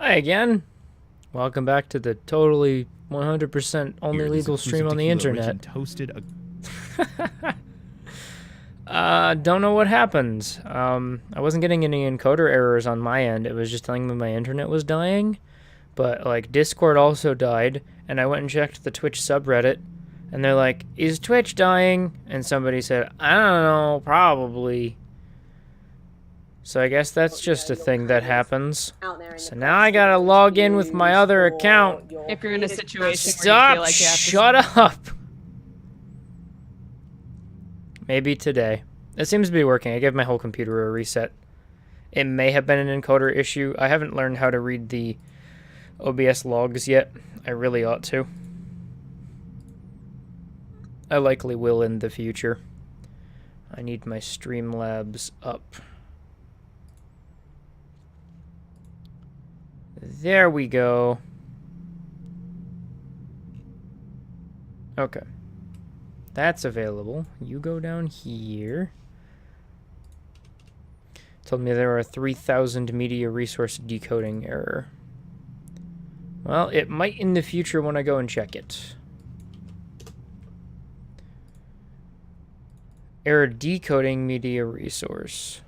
Hi again. Welcome back to the totally 100% only legal stream on the internet. Toasted Don't know what happened. I wasn't getting any encoder errors on my end. It was just telling me my internet was dying. But, like, Discord also died, and I went and checked the Twitch subreddit, and they're like, is Twitch dying? And somebody said, I don't know, probably. So I guess that's just a thing that happens. So now I gotta log in with my other account. If you're in a situation where Stop! you feel like you have to... Shut up! Maybe today. It seems to be working. I gave my whole computer a reset. It may have been an encoder issue. I haven't learned how to read the OBS logs yet. I really ought to. I likely will in the future. I need my Streamlabs up. There we go. Okay. That's available. You go down here. Told me there are 3,000 media resource decoding error. Well, it might in the future when I go and check it. Error decoding media resource.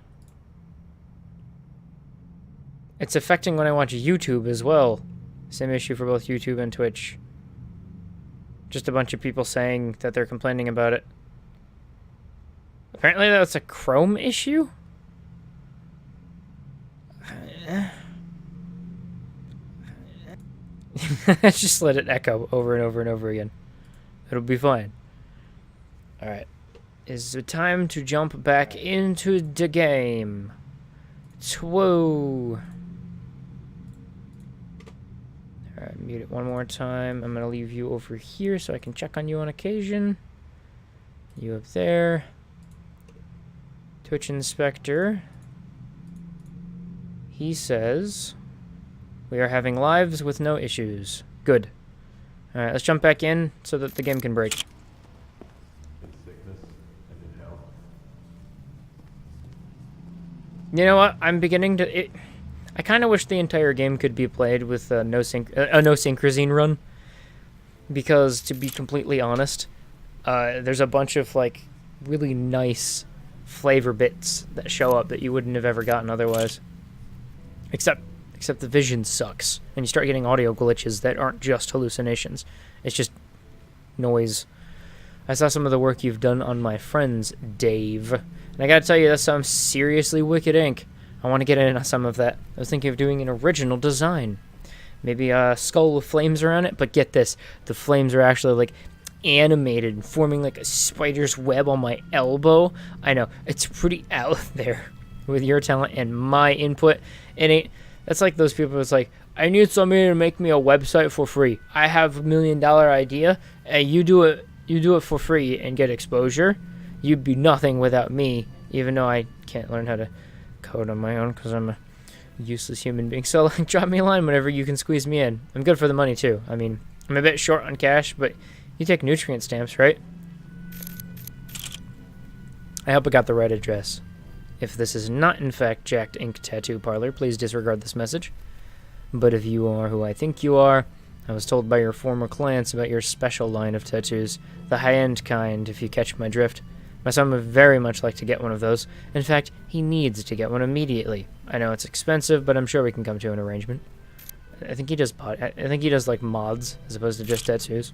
It's affecting when I watch YouTube as well. Same issue for both YouTube and Twitch. Just a bunch of people saying that they're complaining about it. Apparently that's a Chrome issue? Just let it echo over and over and over again. It'll be fine. Alright. Is it time to jump back into the game? Whoa. Alright, mute it one more time. I'm gonna leave you over here so I can check on you on occasion. You up there. Twitch Inspector. He says we are having lives with no issues. Good. Alright, let's jump back in so that the game can break. You know what? I'm beginning to... I kind of wish the entire game could be played with a no synchrosine run. Because, to be completely honest, there's a bunch of, like, really nice flavor bits that show up that you wouldn't have ever gotten otherwise. Except the vision sucks. And you start getting audio glitches that aren't just hallucinations. It's just noise. I saw some of the work you've done on my friends, Dave. And I gotta tell you, that's some seriously wicked ink. I want to get in on some of that. I was thinking of doing an original design. Maybe a skull with flames around it, but get this. The flames are actually, like, animated and forming like a spider's web on my elbow. I know, it's pretty out there with your talent and my input. That's like those people that's like, I need somebody to make me a website for free. I have $1 million idea, and you do it for free and get exposure. You'd be nothing without me, even though I can't learn how to code on my own because I'm a useless human being. So, like, drop me a line whenever you can squeeze me in. I'm good for the money, too. I mean, I'm a bit short on cash, but you take nutrient stamps, right? I hope I got the right address. If this is not, in fact, Jacked Ink Tattoo Parlor, please disregard this message. But if you are who I think you are, I was told by your former clients about your special line of tattoos, the high-end kind, if you catch my drift. My son would very much like to get one of those. In fact, he needs to get one immediately. I know it's expensive, but I'm sure we can come to an arrangement. I think he does like mods as opposed to just tattoos.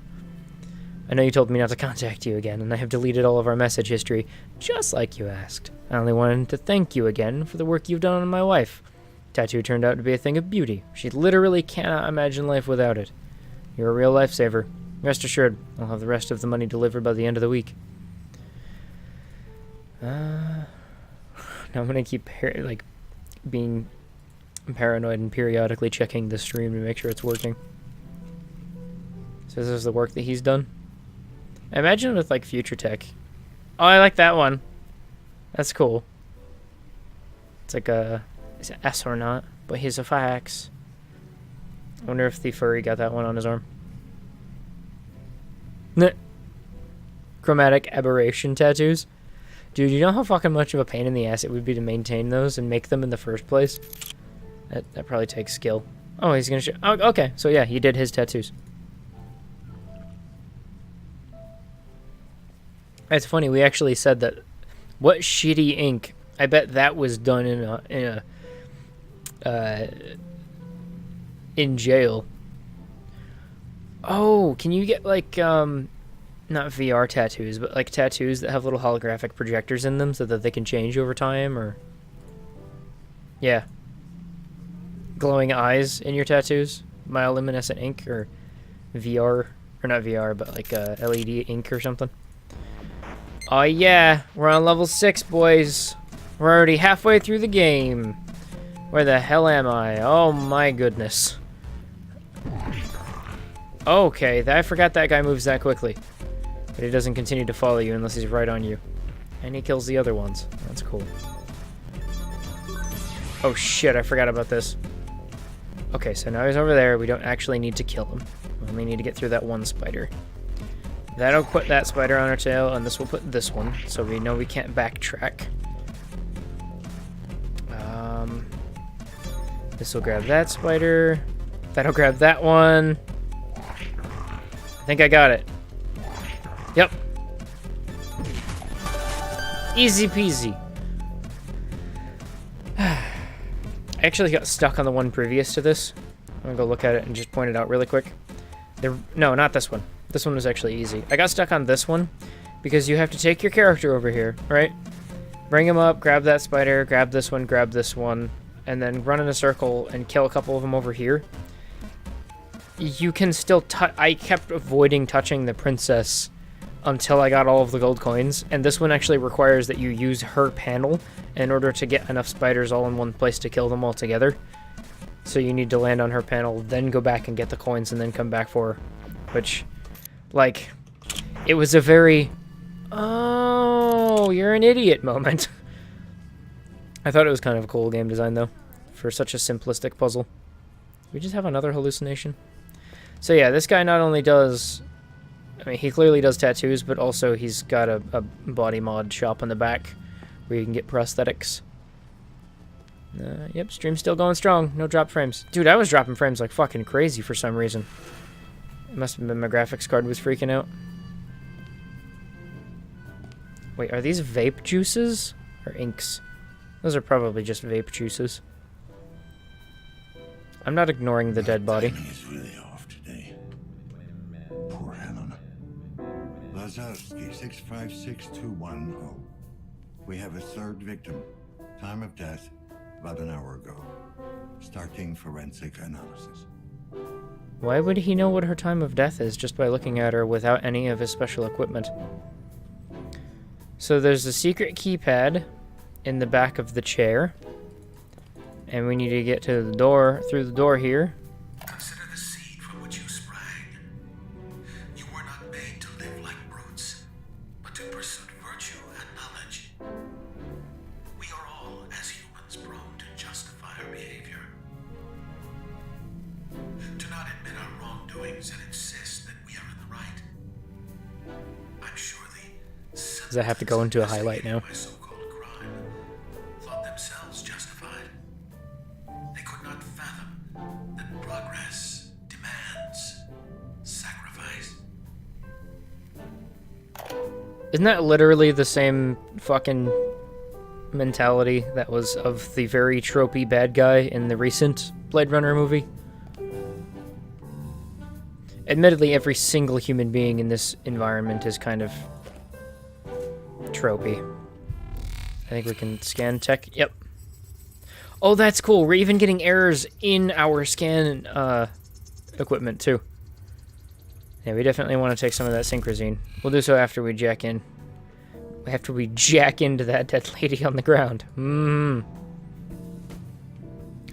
I know you told me not to contact you again, and I have deleted all of our message history, just like you asked. I only wanted to thank you again for the work you've done on my wife. Tattoo turned out to be a thing of beauty. She literally cannot imagine life without it. You're a real lifesaver. Rest assured, I'll have the rest of the money delivered by the end of the week. Now I'm gonna keep being paranoid and periodically checking the stream to make sure it's working. So this is the work that he's done. I imagine with like future tech. Oh, I like that one. That's cool. It's like is it S or not? But he's a fax. I wonder if the furry got that one on his arm. Chromatic aberration tattoos. Dude, you know how fucking much of a pain in the ass it would be to maintain those and make them in the first place? That probably takes skill. Oh, he's gonna show. Oh, okay, so yeah, he did his tattoos. It's funny. We actually said that. What shitty ink? I bet that was done in jail. Oh, can you get like not VR tattoos, but like tattoos that have little holographic projectors in them so that they can change over time, or yeah, glowing eyes in your tattoos, bioluminescent ink, or VR, or not VR, but like LED ink or something. Oh yeah, we're on level 6, boys. We're already halfway through the game. Where the hell am I? Oh my goodness. Okay, I forgot that guy moves that quickly. But he doesn't continue to follow you unless he's right on you. And he kills the other ones. That's cool. Oh shit, I forgot about this. Okay, so now he's over there. We don't actually need to kill him. We only need to get through that one spider. That'll put that spider on our tail, and this will put this one, so we know we can't backtrack. This will grab that spider. That'll grab that one. I think I got it. Yep. Easy peasy. I actually got stuck on the one previous to this. I'm gonna go look at it and just point it out really quick. No, not this one. This one was actually easy. I got stuck on this one because you have to take your character over here, right? Bring him up, grab that spider, grab this one, and then run in a circle and kill a couple of them over here. You can still I kept avoiding touching the princess until I got all of the gold coins, and this one actually requires that you use her panel in order to get enough spiders all in one place to kill them all together. So you need to land on her panel, then go back and get the coins, and then come back for her. Which, like, it was a very, oh, you're an idiot moment. I thought it was kind of a cool game design, though, for such a simplistic puzzle. We just have another hallucination. So yeah, this guy not only does, I mean, he clearly does tattoos, but also he's got a body mod shop in the back where you can get prosthetics. Yep, stream's still going strong. No drop frames. Dude, I was dropping frames like fucking crazy for some reason. It must have been my graphics card was freaking out. Wait, are these vape juices or inks? Those are probably just vape juices. I'm not ignoring the dead body. Is really off today. Poor Helen. Lazarski 656210. We have a third victim. Time of death about an hour ago. Starting forensic analysis. Why would he know what her time of death is just by looking at her without any of his special equipment? So there's a secret keypad in the back of the chair. And we need to get to the door, through the door here. Consider the seed from which you sprang. You were not made to live like brutes, but to pursue virtue and knowledge. We are all, as humans, prone to justify our behavior. Do not admit our wrongdoings and insist that we are in the right. I'm sure the Does that have to go into a highlight now? by so-called crime thought themselves justified. They could not fathom that progress demands sacrifice. Isn't that literally the same fucking mentality that was of the very tropey bad guy in the recent Blade Runner movie? Admittedly, every single human being in this environment is kind of tropey. I think we can scan tech. Yep. Oh, that's cool. We're even getting errors in our scan equipment, too. Yeah, we definitely want to take some of that synchrosine. We'll do so after we jack in. After we jack into that dead lady on the ground.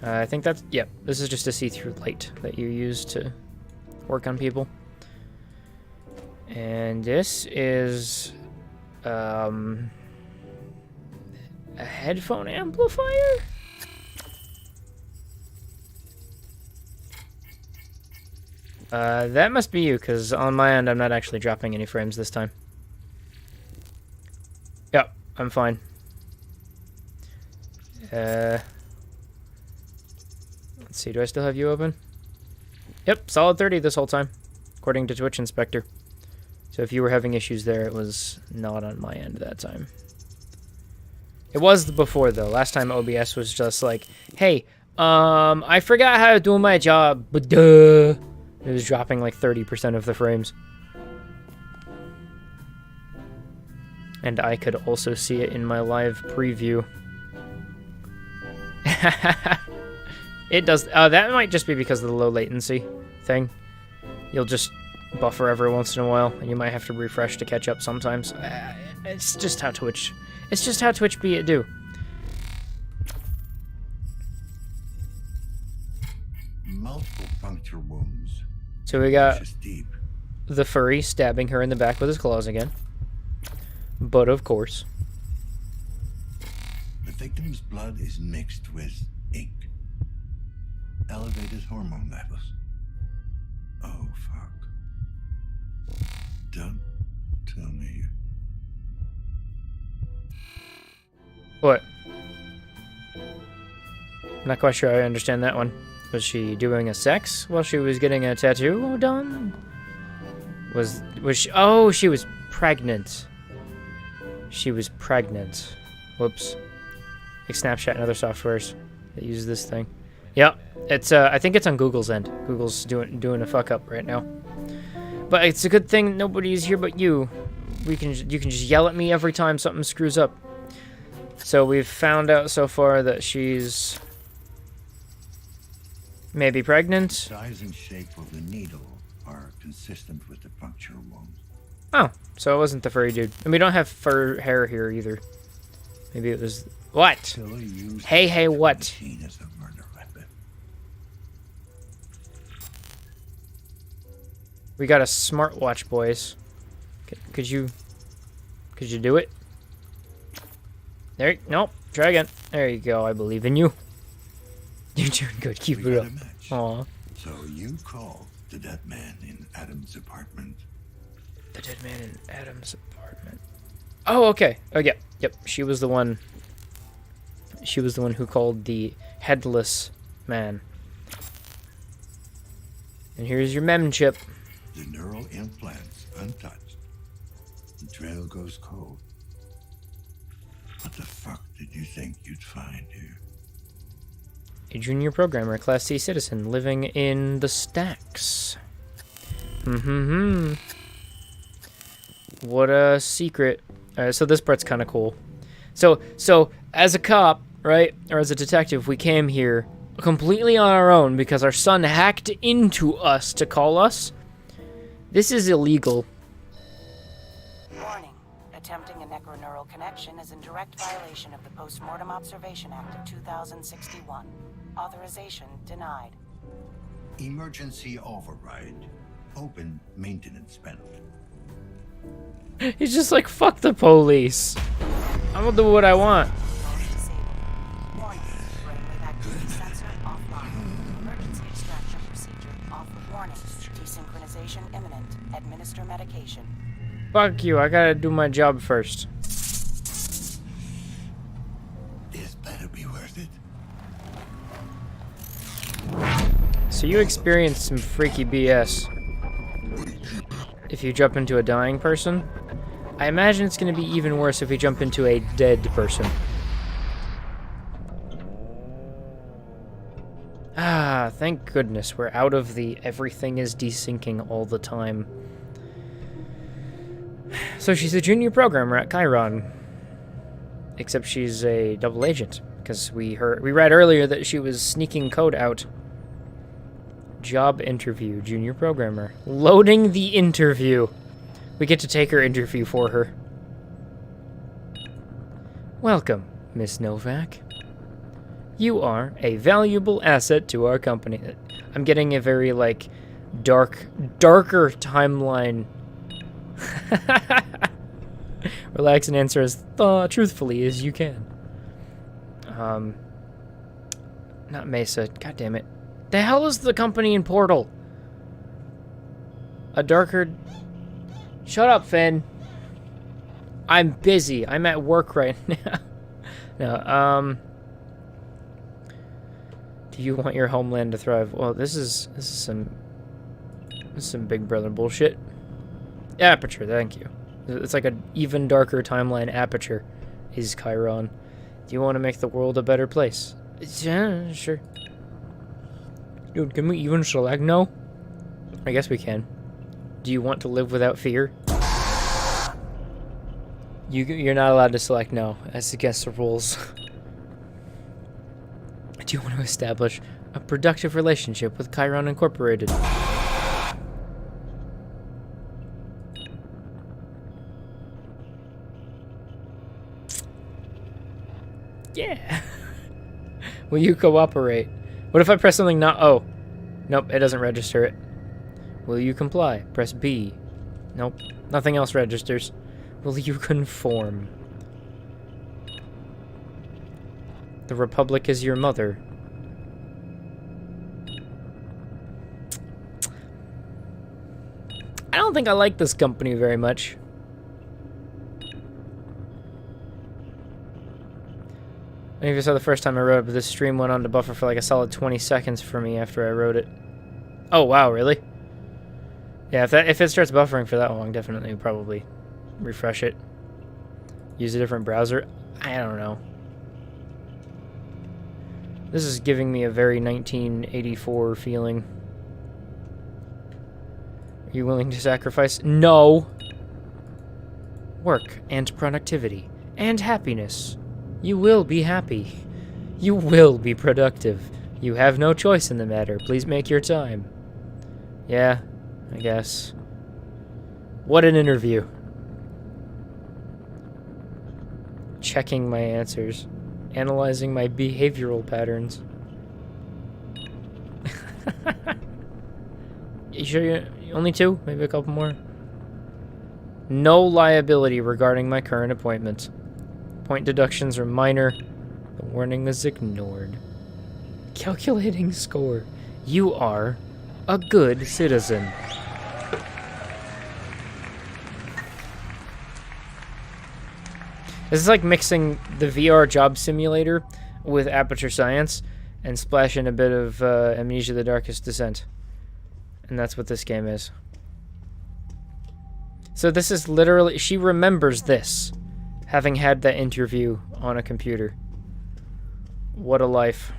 I think that's... Yep, this is just a see-through light that you use to work on people. And this is... a headphone amplifier? That must be you, because on my end, I'm not actually dropping any frames this time. Yep, I'm fine. Let's see, do I still have you open? Yep, solid 30 this whole time, according to Twitch Inspector. So if you were having issues there, it was not on my end that time. It was before, though. Last time OBS was just like, hey, I forgot how to do my job, but duh. It was dropping like 30% of the frames. And I could also see it in my live preview. It does. That might just be because of the low latency thing. You'll just buffer every once in a while, and you might have to refresh to catch up sometimes. It's just how Twitch. It's just how Twitch be it do. Multiple puncture wounds. So we got Just deep. the furry stabbing her in the back with his claws again. But of course. The victim's blood is mixed with ink. Elevated hormone levels. Oh, fuck. Don't tell me. What? I'm not quite sure I understand that one. Was she doing a sex while she was getting a tattoo done? Was she? Oh, she was pregnant. She was pregnant. Whoops. Like Snapchat and other softwares that use this thing. Yep, it's I think it's on Google's end. Google's doing a fuck up right now. But it's a good thing nobody's here but you. You can just yell at me every time something screws up. So we've found out so far that she's maybe pregnant. Size and shape of the needle are consistent with the puncture wound. Oh, so it wasn't the furry dude. And we don't have fur hair here either. Maybe it was... What? Tiller used Hey, the what? machine as a murder weapon. We got a smartwatch, boys. Could you do it? There, nope. Try again. There you go. I believe in you. You're doing good. Keep We it got up. a match. Aw. So you called the dead man in Adam's apartment. The dead man in Adam's apartment. Oh, okay. Oh, yeah. Yep. She was the one. She was the one who called the headless man. And here's your mem chip. The neural implants untouched. The trail goes cold. What the fuck did you think you'd find here? A junior programmer, Class C citizen, living in the stacks. What a secret. So this part's kind of cool. So as a cop, right, or as a detective, we came here completely on our own because our son hacked into us to call us. This is illegal. Warning. Attempting a necroneural connection is in direct violation of the Postmortem Observation Act of 2061. Authorization denied. Emergency override. Open maintenance panel. He's just like, fuck the police. I'm gonna do what I want. Phone disabled. Warning. Brainwave activity sensor offline. Emergency extraction procedure off. Warning. Desynchronization imminent. Administer medication. Fuck you, I gotta do my job first. This better be worth it. So you experienced some freaky BS. If you jump into a dying person, I imagine it's gonna be even worse if you jump into a dead person. Ah, thank goodness we're out of the everything is desyncing all the time. So she's a junior programmer at Chiron. Except she's a double agent, because we read earlier that she was sneaking code out. Job interview, junior programmer. Loading the interview. We get to take her interview for her. Welcome, Miss Novak. You are a valuable asset to our company. I'm getting a very, like, darker timeline. Relax and answer as truthfully as you can. Not Mesa. God damn it. The hell is the company in Portal? A darker... Shut up, Finn. I'm busy. I'm at work right now. No, Do you want your homeland to thrive? Well, this is some Big Brother bullshit. Aperture, thank you. It's like an even darker timeline. Aperture is Chiron. Do you want to make the world a better place? Yeah, sure. Dude, can we even select no? I guess we can. Do you want to live without fear? You're not allowed to select no. That's against the rules. Do you want to establish a productive relationship with Chiron Incorporated? Yeah. Will you cooperate? What if I press something not... Oh. Nope, it doesn't register it. Will you comply? Press B. Nope. Nothing else registers. Will you conform? The Republic is your mother. I don't think I like this company very much. I think you saw the first time I wrote it, but this stream went on to buffer for like a solid 20 seconds for me after I wrote it. Oh, wow, really? Yeah, if it starts buffering for that long, definitely probably refresh it. Use a different browser. I don't know. This is giving me a very 1984 feeling. Are you willing to sacrifice? No! Work and productivity and happiness. You will be happy. You will be productive. You have no choice in the matter. Please make your time. Yeah, I guess. What an interview. Checking my answers. Analyzing my behavioral patterns. You sure you only 2? Maybe a couple more? No liability regarding my current appointment. Point deductions are minor. The warning was ignored. Calculating score. You are a good citizen. This is like mixing the VR job simulator with Aperture Science and splashing a bit of Amnesia: The Darkest Descent. And that's what this game is. So this is literally... She remembers this, having had that interview on a computer. What a life.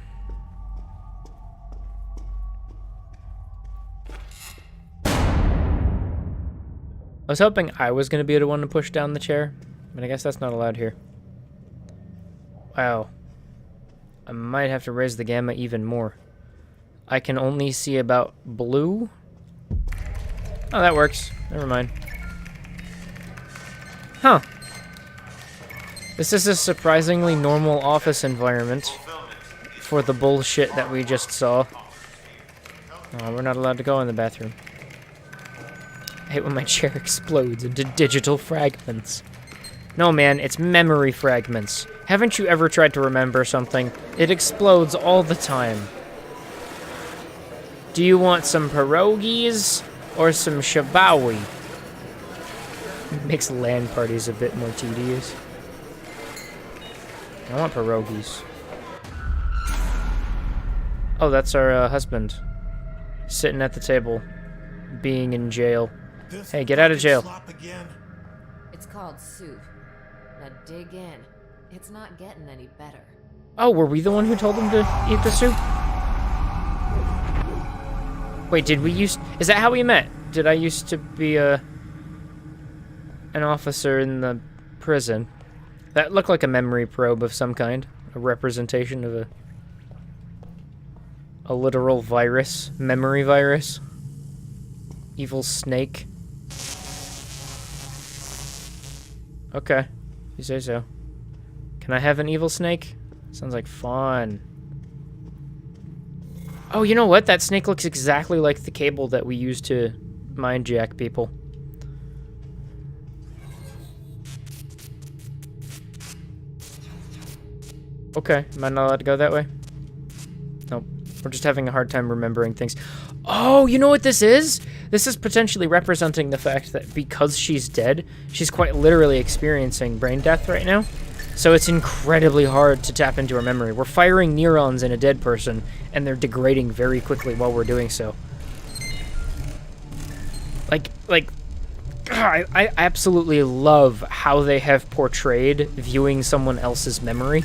I was hoping I was going to be the one to push down the chair, but I guess that's not allowed here. Wow. I might have to raise the gamma even more. I can only see about blue? Oh, that works. Never mind. Huh. This is a surprisingly normal office environment for the bullshit that we just saw. Oh, we're not allowed to go in the bathroom. I hate when my chair explodes into digital fragments. No, man, it's memory fragments. Haven't you ever tried to remember something? It explodes all the time. Do you want some pierogies or some shabawi? Makes LAN parties a bit more tedious. I want pierogies. Oh, that's our husband. Sitting at the table. Being in jail. Hey, get out of jail. It's called soup. Now dig in. It's not getting any better. Oh, were we the one who told him to eat the soup? Wait, did we use... Is that how we met? Did I used to be an officer in the prison? That looked like a memory probe of some kind. A representation of a literal virus. Memory virus. Evil snake. Okay. You say so. Can I have an evil snake? Sounds like fun. Oh, you know what? That snake looks exactly like the cable that we used to mind jack people. Okay, am I not allowed to go that way? Nope. We're just having a hard time remembering things. Oh, you know what this is? This is potentially representing the fact that because she's dead, she's quite literally experiencing brain death right now. So it's incredibly hard to tap into her memory. We're firing neurons in a dead person, and they're degrading very quickly while we're doing so. I absolutely love how they have portrayed viewing someone else's memory.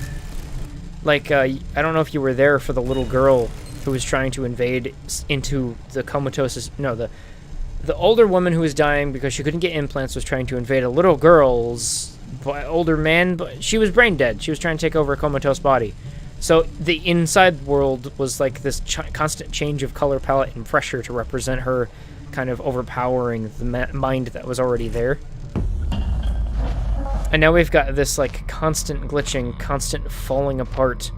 Like, I don't know if you were there for the little girl who was trying to invade into the comatose... No, the older woman who was dying because she couldn't get implants was trying to invade a little girl's older man, but she was brain dead. She was trying to take over a comatose body. So the inside world was like this constant change of color palette and pressure to represent her kind of overpowering the mind that was already there. And now we've got this like constant glitching, constant falling apart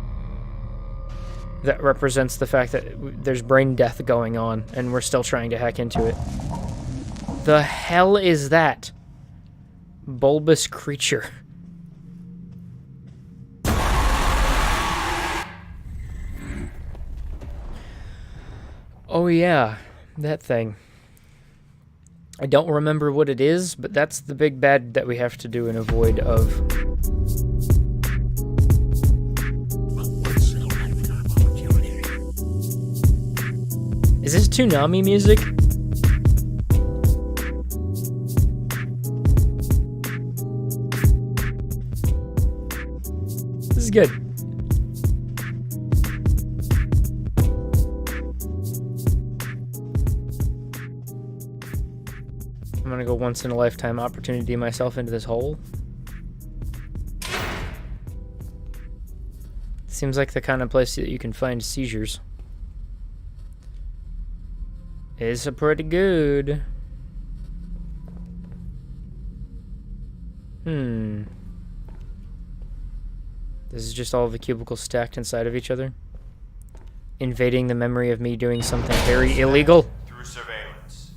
that represents the fact that there's brain death going on and we're still trying to hack into it. The hell is that? Bulbous creature. Oh yeah, that thing. I don't remember what it is, but that's the big bad that we have to do and avoid of. Is this Toonami music? This is good. I'm gonna go once in a lifetime opportunity myself into this hole. Seems like the kind of place that you can find seizures. It's a pretty good. This is just all of the cubicles stacked inside of each other. Invading the memory of me doing something very illegal. Through surveillance.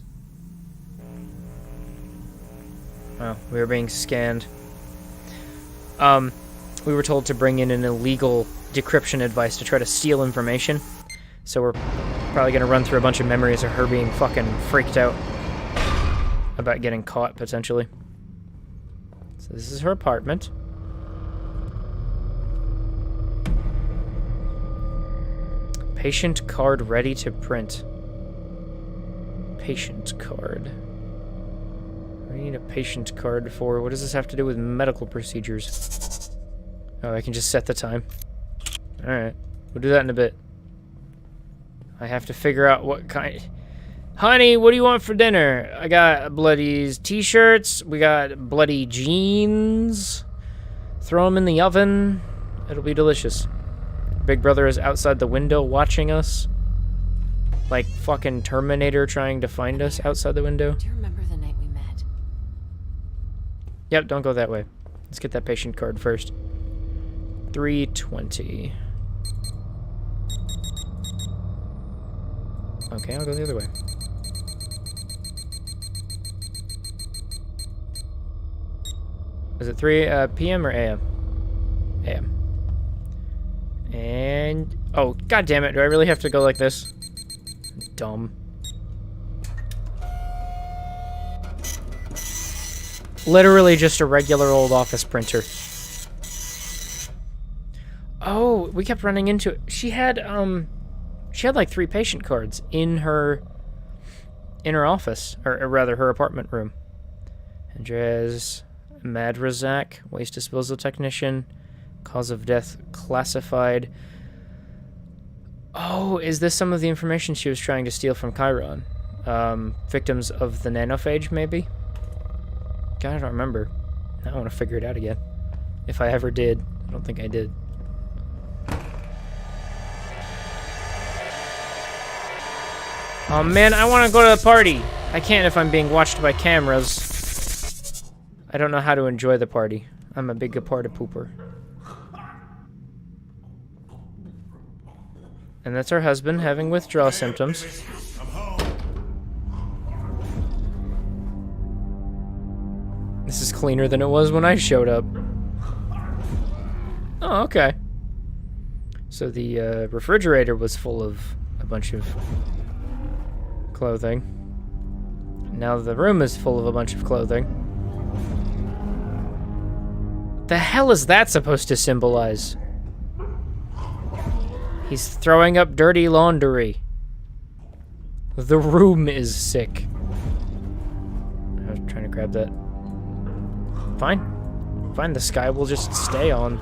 Oh, we were being scanned. We were told to bring in an illegal decryption device to try to steal information. So we're probably gonna run through a bunch of memories of her being fucking freaked out about getting caught, potentially. So this is her apartment. Patient card ready to print. Patient card. I need a patient card for... What does this have to do with medical procedures? Oh, I can just set the time. Alright. We'll do that in a bit. I have to figure out what kind... Honey, what do you want for dinner? I got bloody t-shirts. We got bloody jeans. Throw them in the oven. It'll be delicious. Big Brother is outside the window watching us. Like fucking Terminator trying to find us outside the window. Do you remember the night we met? Yep, don't go that way. Let's get that patient card first. 320. Okay, I'll go the other way. Is it 3 p.m. or a.m.? A.m. And... Oh, god damn it. Do I really have to go like this? Dumb. Literally just a regular old office printer. Oh, we kept running into it. She had like 3 patient cards in her office, or rather her apartment room. Andres Madrazak, waste disposal technician, cause of death classified. Oh, is this some of the information she was trying to steal from Chiron? Victims of the nanophage, maybe? God, I don't remember. Now I want to figure it out again. If I ever did. I don't think I did. Oh man, I want to go to the party. I can't if I'm being watched by cameras. I don't know how to enjoy the party. I'm a big party pooper. And that's her husband having withdrawal symptoms. This is cleaner than it was when I showed up. Oh, okay. So the refrigerator was full of a bunch of clothing. Now the room is full of a bunch of clothing. What The hell is that supposed to symbolize? He's throwing up dirty laundry. The room is sick. I was trying to grab that. Fine. Fine, the sky will just stay on.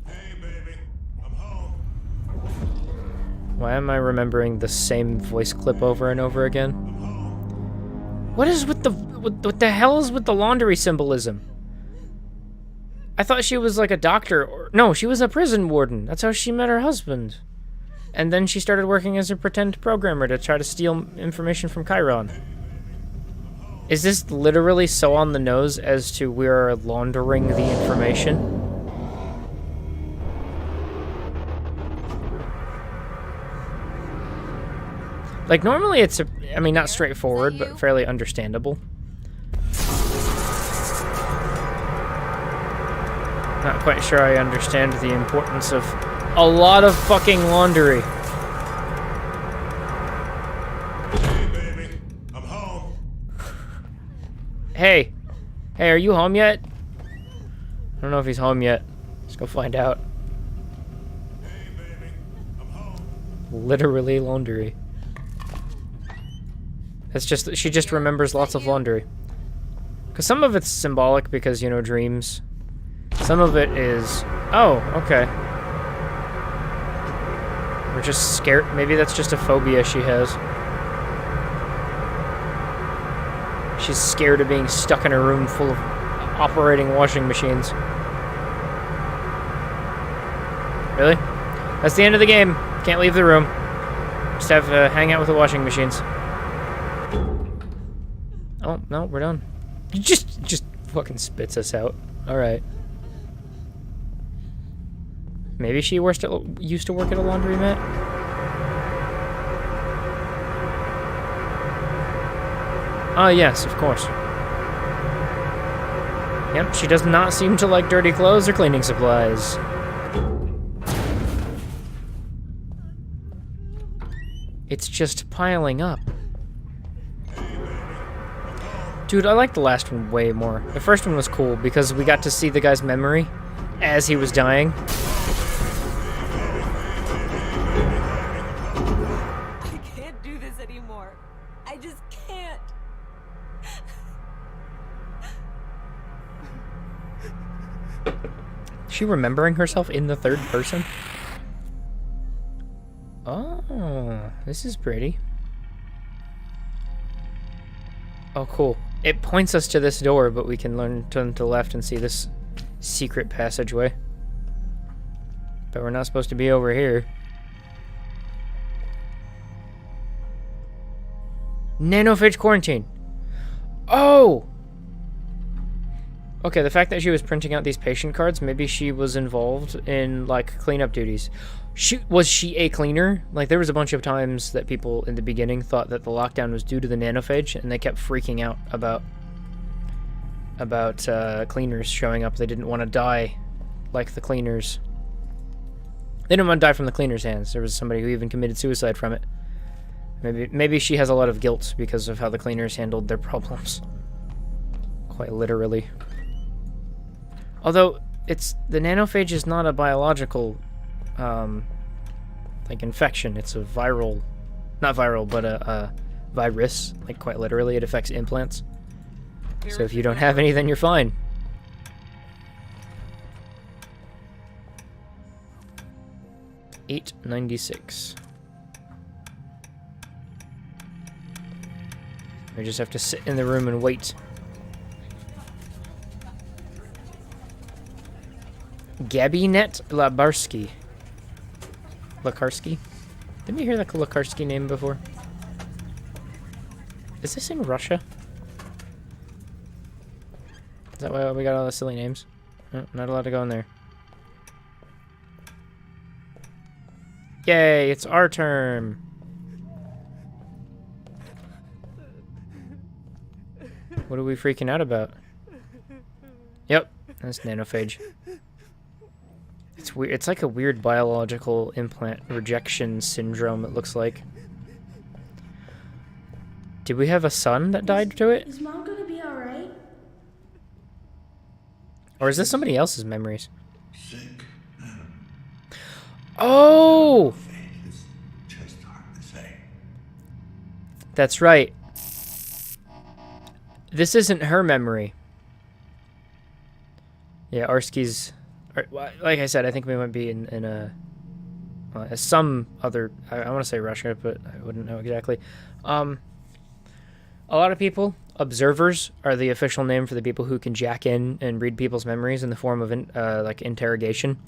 Hey, baby, I'm home. Why am I remembering the same voice clip over and over again? What is with the... What the hell is with the laundry symbolism? I thought she was like a doctor, or... No, she was a prison warden. That's how she met her husband. And then she started working as a pretend programmer to try to steal information from Chiron. Is this literally so on the nose as to we're laundering the information? Like, normally it's, I mean, not straightforward, but fairly understandable. Not quite sure I understand the importance of a lot of fucking laundry. Hey, baby, I'm home. Hey. Hey, are you home yet? I don't know if he's home yet. Let's go find out. Hey, baby, I'm home. Literally laundry. It's just, she just remembers lots of laundry. Because some of it's symbolic because, you know, dreams. Some of it is... Oh, okay. We're just scared. Maybe that's just a phobia she has. She's scared of being stuck in a room full of operating washing machines. Really? That's the end of the game. Can't leave the room. Just have to hang out with the washing machines. Oh, no, we're done. Just fucking spits us out. Alright. Maybe she used to work at a laundromat? Ah, yes, of course. Yep, she does not seem to like dirty clothes or cleaning supplies. It's just piling up. Dude, I like the last one way more. The first one was cool because we got to see the guy's memory as he was dying. I can't do this anymore. I just can't. Is she remembering herself in the third person? Oh, this is pretty. Oh, cool. It points us to this door, but we can turn to the left and see this secret passageway. But we're not supposed to be over here. Nanophage quarantine. Oh! Okay, the fact that she was printing out these patient cards, maybe she was involved in, like, cleanup duties. Was she a cleaner? Like, there was a bunch of times that people in the beginning thought that the lockdown was due to the nanophage, and they kept freaking out about cleaners showing up. They didn't want to die like the cleaners. They didn't want to die from the cleaners' hands. There was somebody who even committed suicide from it. Maybe she has a lot of guilt because of how the cleaners handled their problems. Quite literally. Although, the nanophage is not a biological, like, infection. It's a viral, not viral, but a virus. Like, quite literally, it affects implants. So if you don't have any, then you're fine. $8.96. We just have to sit in the room and wait. Gabinet Labarsky. Lakarski? Didn't we hear that Lakarski name before? Is this in Russia? Is that why we got all the silly names? Oh, not allowed to go in there. Yay, it's our term. What are we freaking out about? Yep, that's nanophage. It's weird. It's like a weird biological implant rejection syndrome, it looks like. Did we have a son that died to it? Is Mom gonna be alright? Or is this somebody else's memories? Sick. Oh! Faith is just hard to say. That's right. This isn't her memory. Yeah, Arsky's... Like I said, I think we might be in a... some other... I want to say Russia, but I wouldn't know exactly. A lot of people, observers, are the official name for the people who can jack in and read people's memories in the form of like interrogation.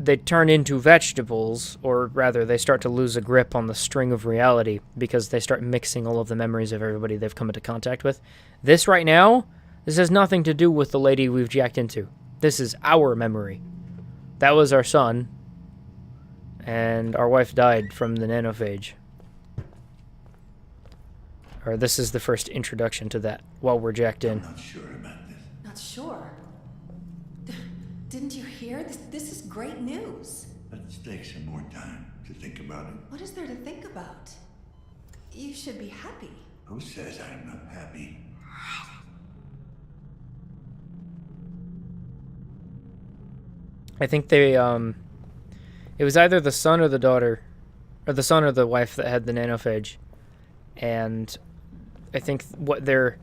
They turn into vegetables, or rather, they start to lose a grip on the string of reality because they start mixing all of the memories of everybody they've come into contact with. This right now, this has nothing to do with the lady we've jacked into. This is our memory. That was our son, and our wife died from the nanophage. Or this is the first introduction to that while we're jacked in. I'm not sure about this. Not sure. Didn't you hear? This is great news. Let's take some more time to think about it. What is there to think about? You should be happy. Who says I'm not happy? I think they, it was either the son or the daughter, or the son or the wife that had the nanophage. And I think what they're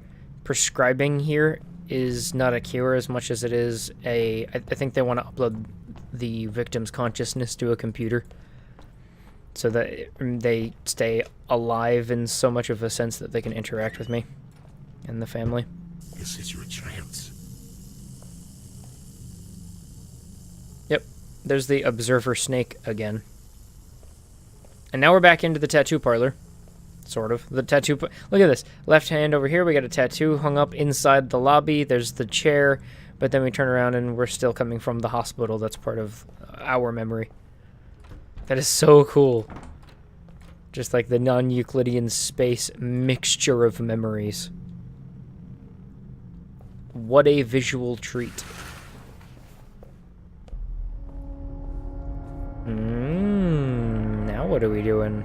prescribing here is not a cure as much as it is I think they want to upload the victim's consciousness to a computer so that they stay alive in so much of a sense that they can interact with me and the family. This is your chance. Yep, there's the observer snake again. And now we're back into the tattoo parlor. Sort of. The tattoo... Look at this. Left hand over here, we got a tattoo hung up inside the lobby. There's the chair, but then we turn around and we're still coming from the hospital. That's part of our memory. That is so cool. Just like the non-Euclidean space mixture of memories. What a visual treat. Now what are we doing?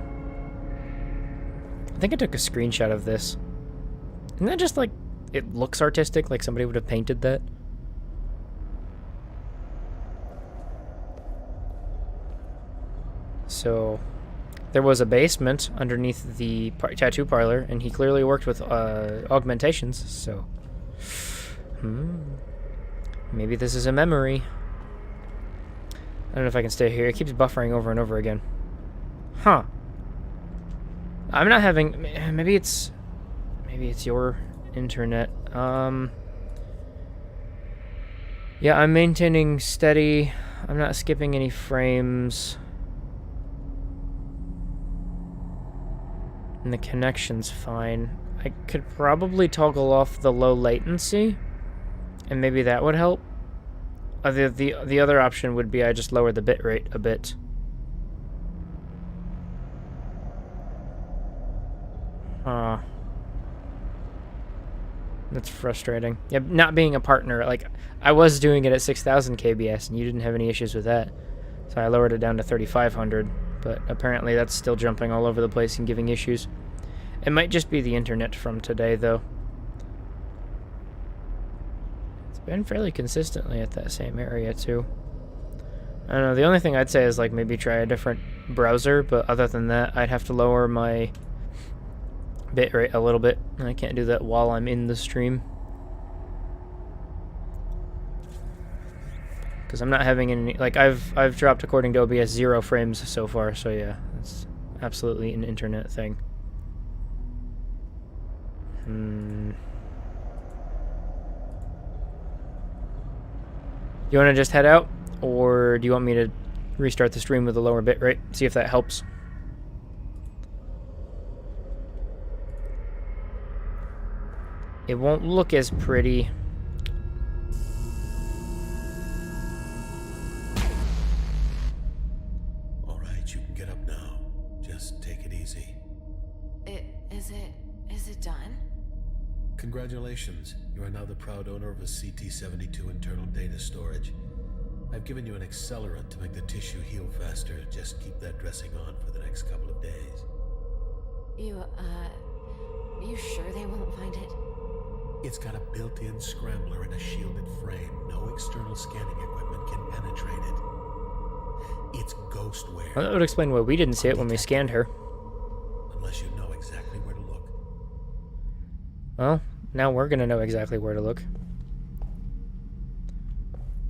I think I took a screenshot of this. Isn't that just like, it looks artistic, like somebody would have painted that? So, there was a basement underneath the tattoo parlor, and he clearly worked with augmentations, so... Maybe this is a memory. I don't know if I can stay here. It keeps buffering over and over again. Huh. I'm not having... Maybe it's your internet. Yeah, I'm maintaining steady. I'm not skipping any frames. And the connection's fine. I could probably toggle off the low latency, and maybe that would help. The other option would be I just lower the bitrate a bit. That's frustrating. Yeah, not being a partner, like, I was doing it at 6,000 kbs and you didn't have any issues with that. So I lowered it down to 3,500, but apparently that's still jumping all over the place and giving issues. It might just be the internet from today, though. It's been fairly consistently at that same area, too. I don't know, the only thing I'd say is, like, maybe try a different browser, but other than that, I'd have to lower my bitrate a little bit, and I can't do that while I'm in the stream. Because I'm not having any, like, I've dropped, according to OBS, 0 frames so far, so yeah, it's absolutely an internet thing. You want to just head out, or do you want me to restart the stream with a lower bitrate? See if that helps. It won't look as pretty. All right, you can get up now. Just take it easy. Is it done? Congratulations. You are now the proud owner of a CT-72 internal data storage. I've given you an accelerant to make the tissue heal faster. Just keep that dressing on for the next couple of days. You sure they won't find it? It's got a built-in scrambler and a shielded frame. No external scanning equipment can penetrate it. It's ghostware. Well, that would explain why we didn't see it when we scanned her. Unless you know exactly where to look. Well, now we're gonna know exactly where to look.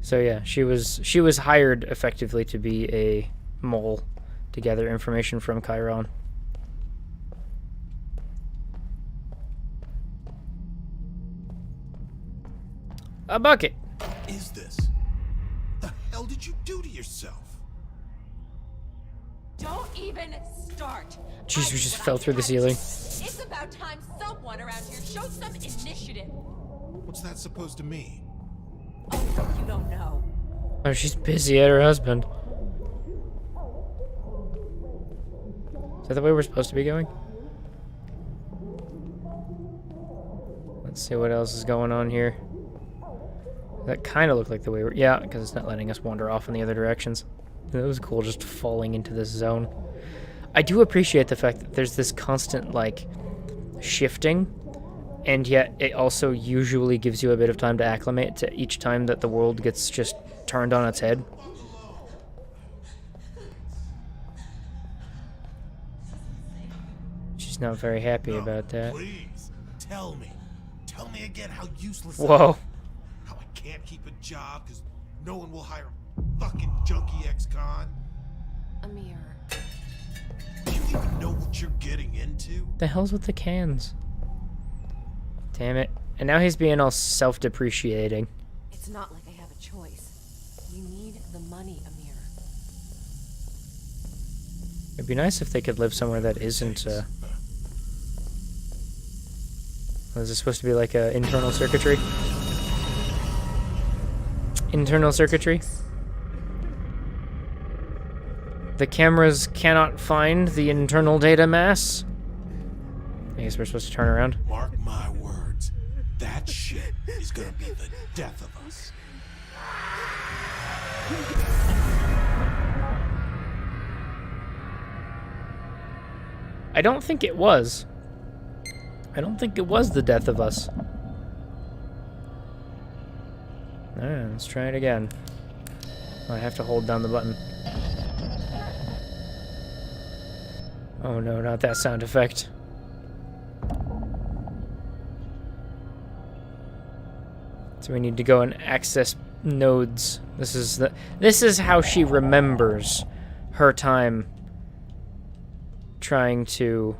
So yeah, she was hired effectively to be a mole to gather information from Chiron. A bucket. Is this? The hell did you do to yourself? Don't even start. Jeez, we I just did fell what I through the had to. ceiling. It's about time someone around here showed some initiative. What's that supposed to mean? Oh, you don't know. Oh, she's busy at her husband. Is that the way we're supposed to be going? Let's see what else is going on here. That kind of looked like the way we're... Yeah, because it's not letting us wander off in the other directions. That was cool, just falling into this zone. I do appreciate the fact that there's this constant, like, shifting, and yet it also usually gives you a bit of time to acclimate to each time that the world gets just turned on its head. She's not very happy about that. Please, tell me. Tell me again how useless Whoa. I am. How I can't keep a job because no one will hire a fucking junkie ex-con. Amir. Do you even know what you're getting into? The hell's with the cans? Damn it. And now he's being all self-depreciating. It's not like I have a choice. We need the money, Amir. It'd be nice if they could live somewhere that isn't, is this supposed to be like a internal circuitry? Internal circuitry? The cameras cannot find the internal data mass? I guess we're supposed to turn around. Mark my words. That shit is gonna be the death of us. I don't think it was. I don't think it was the death of us. Alright, let's try it again. I have to hold down the button. Oh no, not that sound effect. So we need to go and access nodes. This is how she remembers her time trying to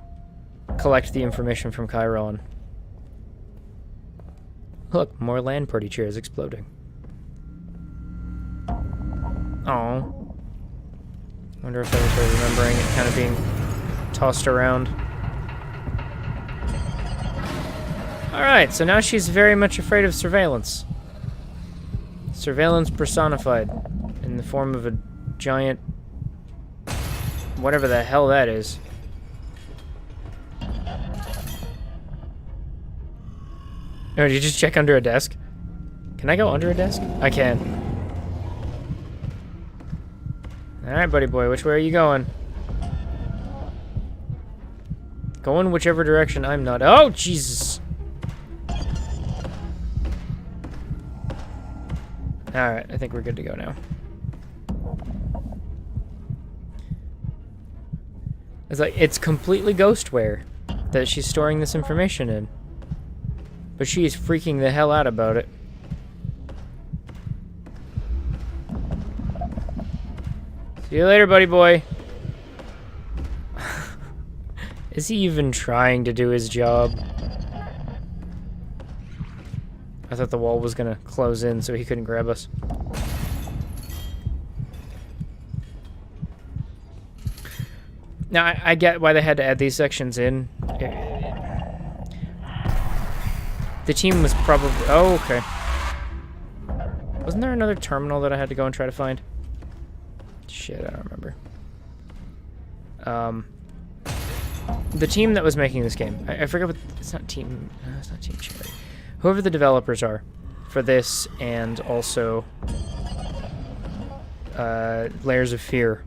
collect the information from Chiron. Look, more land party chairs exploding. Oh. Wonder if that was her remembering it kind of being tossed around. Alright, so now she's very much afraid of surveillance. Surveillance personified in the form of a giant... whatever the hell that is. Oh, did you just check under a desk? Can I go under a desk? I can. Alright, buddy boy, which way are you going? Going whichever direction I'm not. Oh, Jesus! Alright, I think we're good to go now. It's like, it's completely ghostware that she's storing this information in. But she is freaking the hell out about it. See you later, buddy boy. Is he even trying to do his job? I thought the wall was gonna close in so he couldn't grab us. Now, I get why they had to add these sections in. The team was probably... Oh, okay. Wasn't there another terminal that I had to go and try to find? Shit, I don't remember. The team that was making this game... I forget what... It's not Team... No, it's not Team Cherry. Whoever the developers are for this and also... Layers of Fear.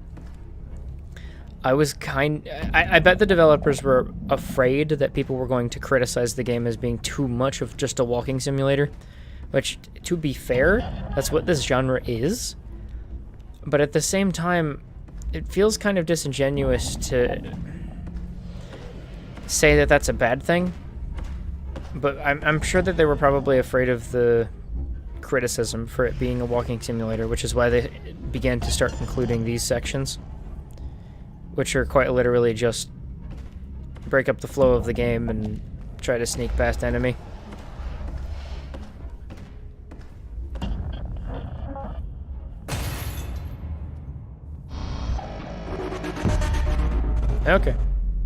I bet the developers were afraid that people were going to criticize the game as being too much of just a walking simulator, which, to be fair, that's what this genre is. But at the same time, it feels kind of disingenuous to say that that's a bad thing. But I'm sure that they were probably afraid of the criticism for it being a walking simulator, which is why they began to start including these sections, which are quite literally just break up the flow of the game and try to sneak past enemy. Okay,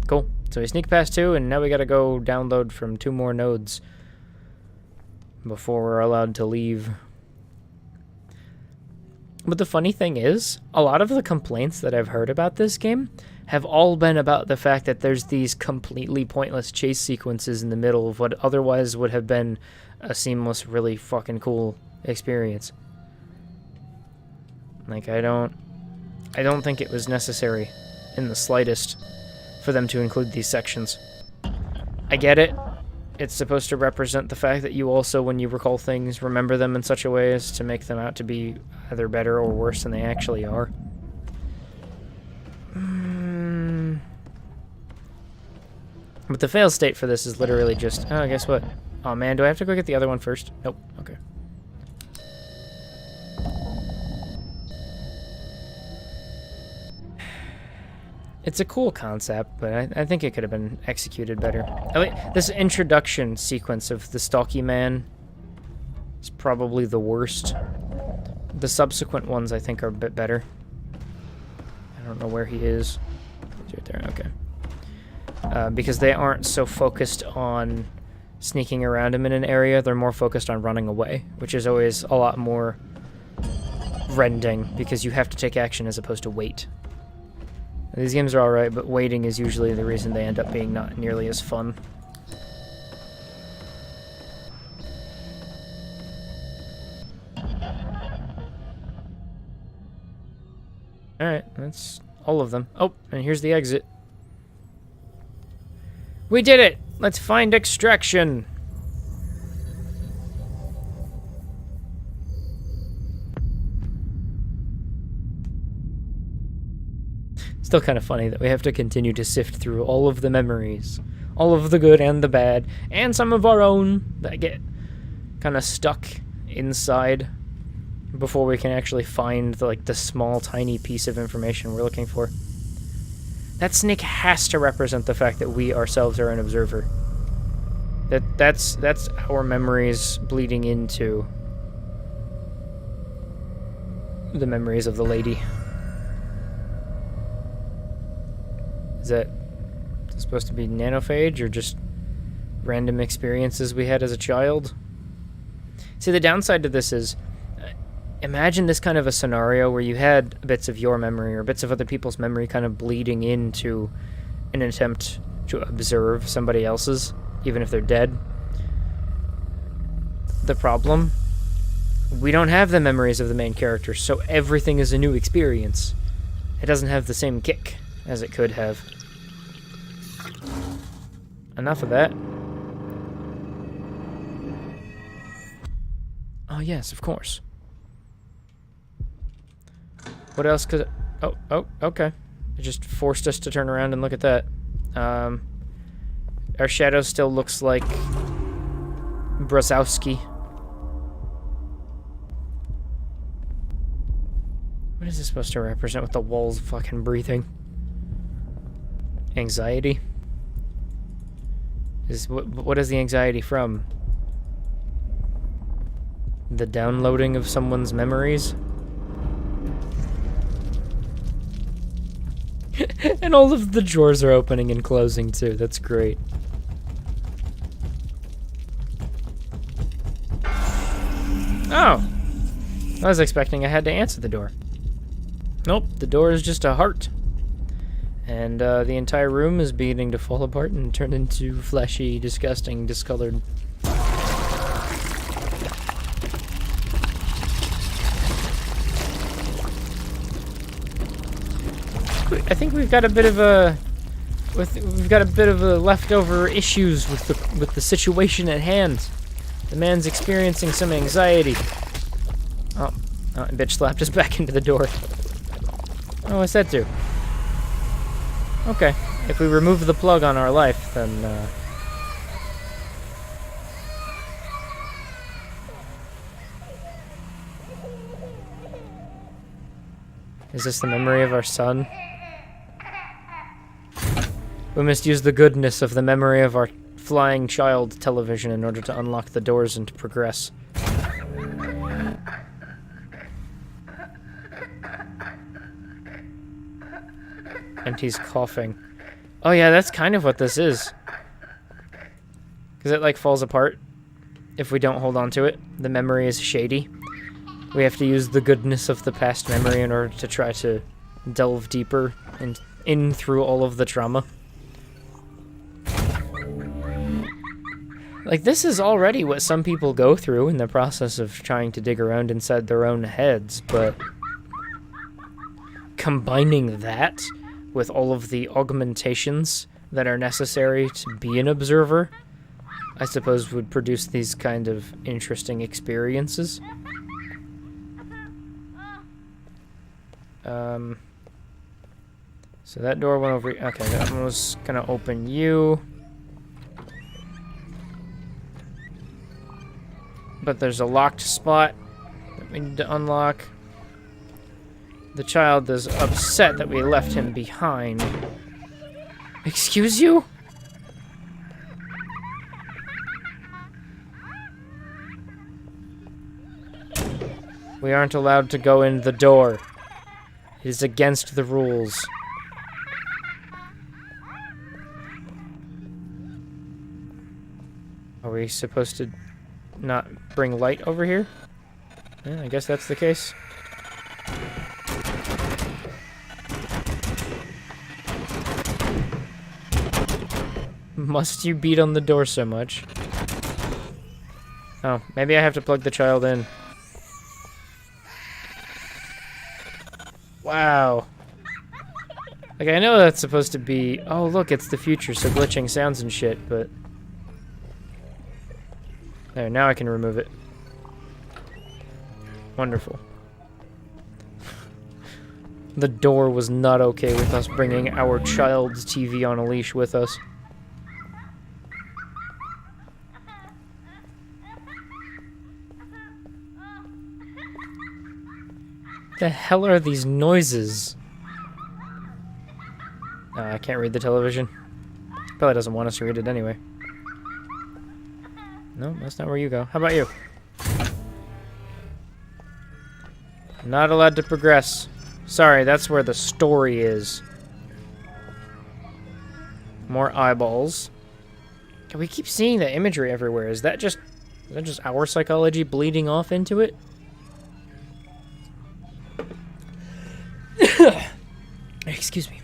cool. So we sneak past 2, and now we gotta go download from 2 more nodes before we're allowed to leave. But the funny thing is, a lot of the complaints that I've heard about this game have all been about the fact that there's these completely pointless chase sequences in the middle of what otherwise would have been a seamless, really fucking cool experience. Like, I don't think it was necessary in the slightest for them to include these sections. I get it. It's supposed to represent the fact that you also, when you recall things, remember them in such a way as to make them out to be either better or worse than they actually are. But the fail state for this is literally just, oh, guess what? Oh man, do I have to go get the other one first? Nope, okay. It's a cool concept, but I think it could have been executed better. This introduction sequence of the Stalky Man is probably the worst. The subsequent ones, I think, are a bit better. I don't know where he is. He's right there, okay. Because they aren't so focused on sneaking around him in an area, they're more focused on running away, which is always a lot more rending, because you have to take action as opposed to wait. These games are alright, but waiting is usually the reason they end up being not nearly as fun. Alright, that's all of them. Oh, and here's the exit. We did it! Let's find extraction! Still kind of funny that we have to continue to sift through all of the memories, all of the good and the bad, and some of our own that get kind of stuck inside before we can actually find the small tiny piece of information we're looking for. That snake has to represent the fact that we ourselves are an observer. That's our memories bleeding into the memories of the lady. Is that supposed to be nanophage or just random experiences we had as a child? See, the downside to this is, imagine this kind of a scenario where you had bits of your memory or bits of other people's memory kind of bleeding into an attempt to observe somebody else's, even if they're dead. The problem? We don't have the memories of the main character, so everything is a new experience. It doesn't have the same kick as it could have. Enough of that. Oh yes, of course. What else could... Oh, okay. It just forced us to turn around and look at that. Our shadow still looks like Brzezowski. What is this supposed to represent with the walls fucking breathing? Anxiety? What is the anxiety from? The downloading of someone's memories? And all of the drawers are opening and closing too. That's great. Oh! I was expecting I had to answer the door. Nope, the door is just a heart. And the entire room is beginning to fall apart and turn into fleshy, disgusting, discolored... think we've got a bit of a leftover issues with the situation at hand. The man's experiencing some anxiety. Oh, bitch slapped us back into the door. Oh, what's that do? Okay, if we remove the plug on our life, then is this the memory of our son? We must use the goodness of the memory of our flying child television in order to unlock the doors and to progress. And he's coughing. Oh yeah, that's kind of what this is. Because it like falls apart if we don't hold on to it. The memory is shady. We have to use the goodness of the past memory in order to try to delve deeper and in through all of the trauma. Like, this is already what some people go through in the process of trying to dig around inside their own heads, but combining that with all of the augmentations that are necessary to be an observer, I suppose would produce these kind of interesting experiences. So that door went over. Okay, that one was gonna open you. But there's a locked spot that we need to unlock. The child is upset that we left him behind. Excuse you? We aren't allowed to go in the door. It is against the rules. Are we supposed to not bring light over here? Yeah, I guess that's the case. Must you beat on the door so much? Oh, maybe I have to plug the child in. Wow. Like, I know that's supposed to be... Oh, look, it's the future, so glitching sounds and shit, but... There, now I can remove it. Wonderful. The door was not okay with us bringing our child's TV on a leash with us. The hell are these noises? I can't read the television. Probably doesn't want us to read it anyway. No, that's not where you go. How about you? Not allowed to progress. Sorry, that's where the story is. More eyeballs. We keep seeing the imagery everywhere. Is that just our psychology bleeding off into it? Excuse me.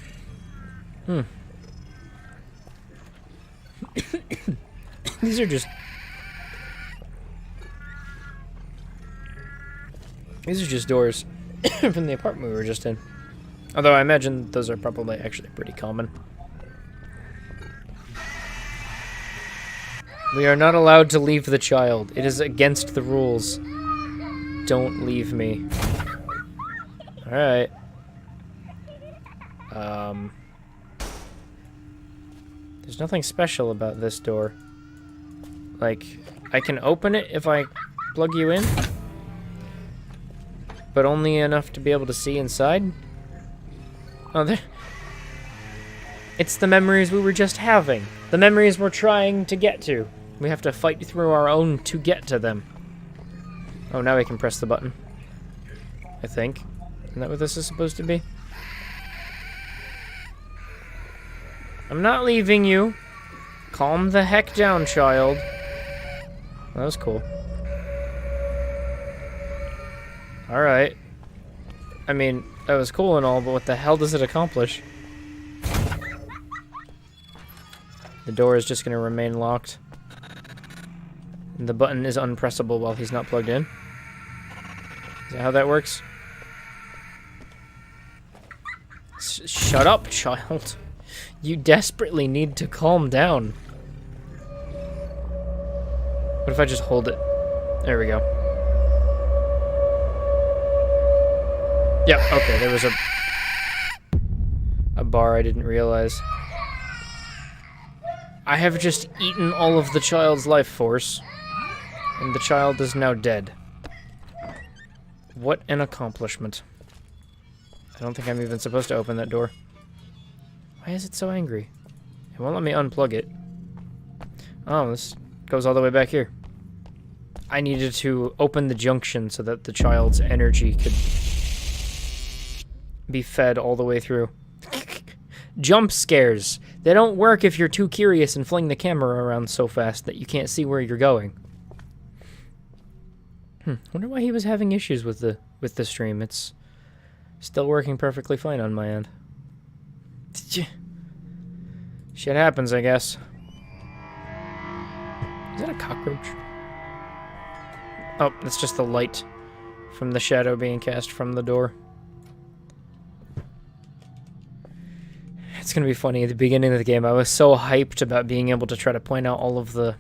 These are just doors from the apartment we were just in. Although I imagine those are probably actually pretty common. We are not allowed to leave the child. It is against the rules. Don't leave me. Alright. There's nothing special about this door. Like, I can open it if I plug you in, but only enough to be able to see inside. Oh, there. It's the memories we were just having. The memories we're trying to get to. We have to fight through our own to get to them. Oh, now we can press the button. I think. Isn't that what this is supposed to be? I'm not leaving you. Calm the heck down, child. That was cool. Alright. I mean, that was cool and all, but what the hell does it accomplish? The door is just going to remain locked. And the button is unpressable while he's not plugged in. Is that how that works? Shut up, child. You desperately need to calm down. What if I just hold it? There we go. Yeah, okay, there was a bar I didn't realize. I have just eaten all of the child's life force, and the child is now dead. What an accomplishment. I don't think I'm even supposed to open that door. Why is it so angry? It won't let me unplug it. Oh, this goes all the way back here. I needed to open the junction so that the child's energy could be fed all the way through. Jump scares. They don't work if you're too curious and fling the camera around so fast that you can't see where you're going. Wonder why he was having issues with the stream. It's still working perfectly fine on my end. Shit happens, I guess. Is that a cockroach? Oh, that's just the light from the shadow being cast from the door. It's gonna be funny, at the beginning of the game, I was so hyped about being able to try to point out all of the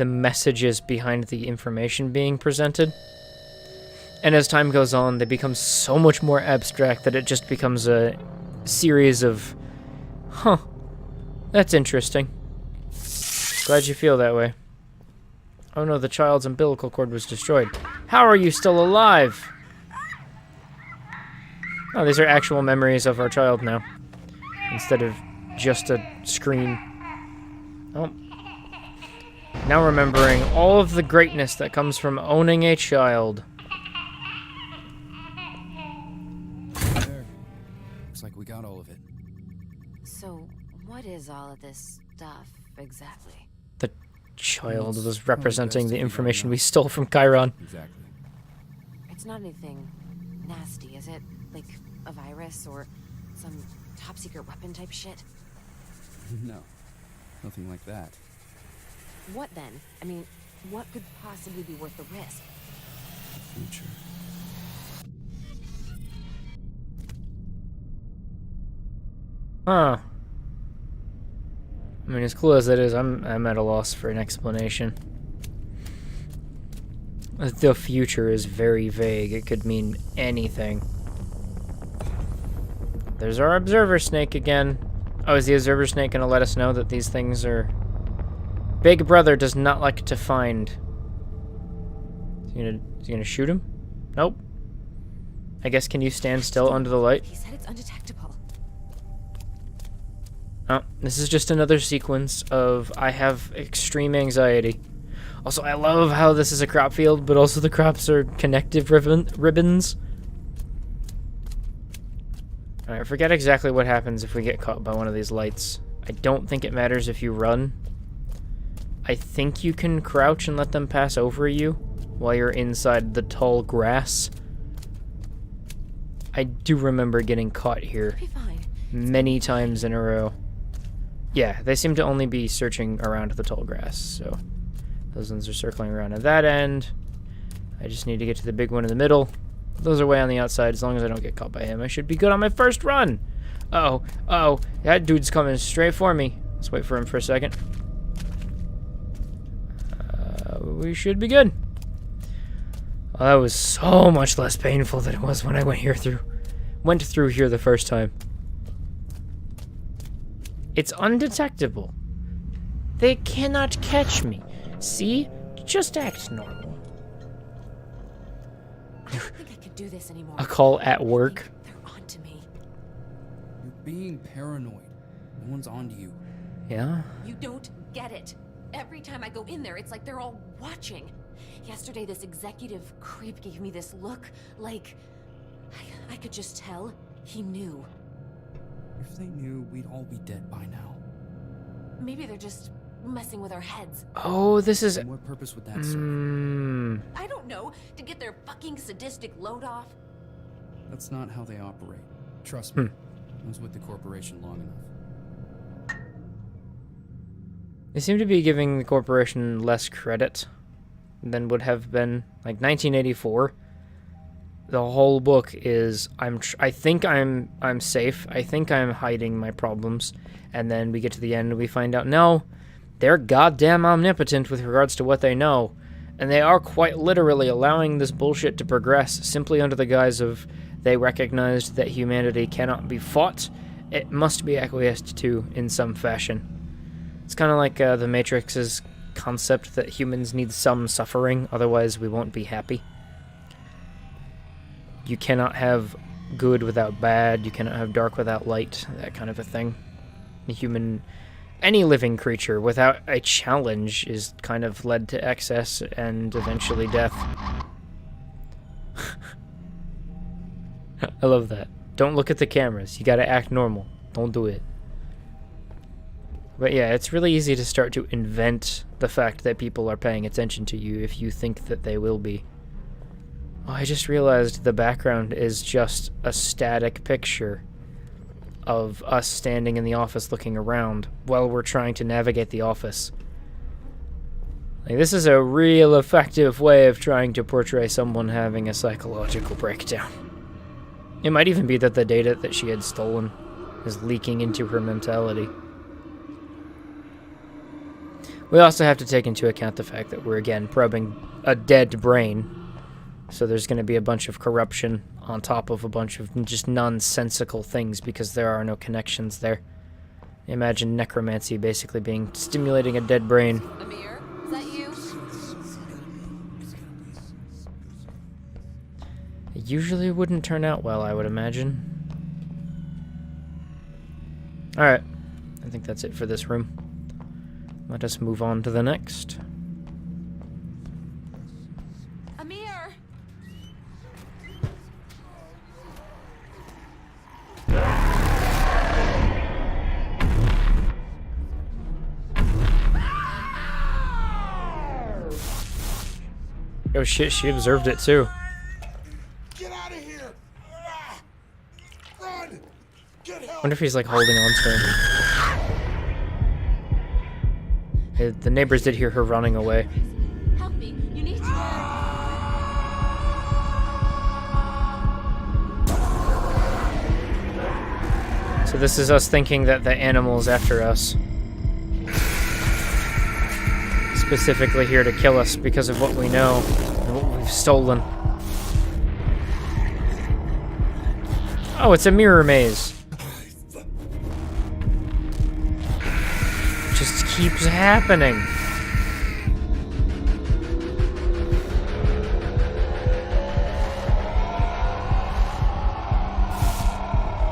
messages behind the information being presented. And as time goes on, they become so much more abstract that it just becomes a series of, huh, that's interesting. Glad you feel that way. Oh no, the child's umbilical cord was destroyed. How are you still alive? Oh, these are actual memories of our child now, instead of just a screen. Oh. Now remembering all of the greatness that comes from owning a child. There. Looks like we got all of it. So, what is all of this stuff exactly? The child was representing the information we stole from Chiron. Exactly. It's not anything nasty, is it? Like a virus or some top secret weapon type shit? No. Nothing like that. What then? I mean, what could possibly be worth the risk? The future. Huh. I mean, as cool as that is, I'm at a loss for an explanation. The future is very vague. It could mean anything. There's our observer snake again. Oh, is the observer snake gonna let us know that these things are... Big Brother does not like to find... Is he gonna shoot him? Nope. I guess, can you stand still under the light? He said it's undetectable. Oh, this is just another sequence of I have extreme anxiety. Also, I love how this is a crop field, but also the crops are connective ribbons. Alright, forget exactly what happens if we get caught by one of these lights. I don't think it matters if you run. I think you can crouch and let them pass over you while you're inside the tall grass. I do remember getting caught here many times in a row. Yeah, they seem to only be searching around the tall grass, so those ones are circling around at that end. I just need to get to the big one in the middle. Those are way on the outside. As long as I don't get caught by him, I should be good on my first run. Uh-oh, uh-oh, that dude's coming straight for me. Let's wait for him for a second. We should be good. Oh, that was so much less painful than it was when I went through here the first time. It's undetectable. They cannot catch me. See? Just act normal. I don't think I could do this anymore. A call at work. They're on to me. You're being paranoid. No one's on to you. Yeah? You don't get it. Every time I go in there, it's like they're all watching. Yesterday, this executive creep gave me this look, like... I could just tell he knew. If they knew, we'd all be dead by now. Maybe they're just messing with our heads. Oh, this is... And what purpose would that serve? I don't know, to get their fucking sadistic load off. That's not how they operate. Trust me. I was with the corporation long enough. They seem to be giving the corporation less credit than would have been, like, 1984. The whole book is I think I'm safe. I think I'm hiding my problems, and then we get to the end and we find out no, they're goddamn omnipotent with regards to what they know, and they are quite literally allowing this bullshit to progress simply under the guise of they recognized that humanity cannot be fought. It must be acquiesced to in some fashion. It's kind of like the Matrix's concept that humans need some suffering, otherwise we won't be happy. You cannot have good without bad, you cannot have dark without light, that kind of a thing. Any living creature without a challenge is kind of led to excess and eventually death. I love that. Don't look at the cameras, you gotta act normal. Don't do it. But yeah, it's really easy to start to invent the fact that people are paying attention to you if you think that they will be. Oh, I just realized the background is just a static picture of us standing in the office looking around while we're trying to navigate the office. Like, this is a real effective way of trying to portray someone having a psychological breakdown. It might even be that the data that she had stolen is leaking into her mentality. We also have to take into account the fact that we're, again, probing a dead brain. So there's going to be a bunch of corruption on top of a bunch of just nonsensical things because there are no connections there. Imagine necromancy basically stimulating a dead brain. Amir, is that you? It usually wouldn't turn out well, I would imagine. Alright, I think that's it for this room. Let us move on to the next. Amir! Oh shit, she observed it too. Get out of here! Run! Get help! Wonder if he's like holding on to her. The neighbors did hear her running away. Help me. You need to... So this is us thinking that the animal's after us. Specifically here to kill us because of what we know and what we've stolen. Oh, it's a mirror maze. It just keeps happening.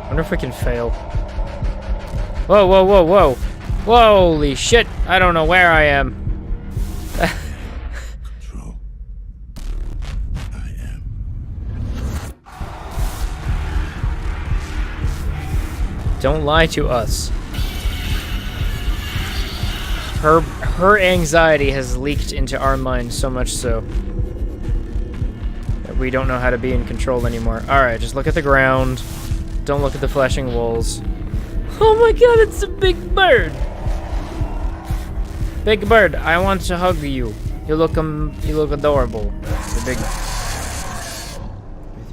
Wonder if we can fail. Whoa, whoa, whoa, whoa. Holy shit, I don't know where I am. Control. I am. Don't lie to us. Her anxiety has leaked into our minds so much so that we don't know how to be in control anymore. Alright, just look at the ground. Don't look at the flashing walls. Oh my god, it's a big bird! Big bird, I want to hug you. You look adorable. It's a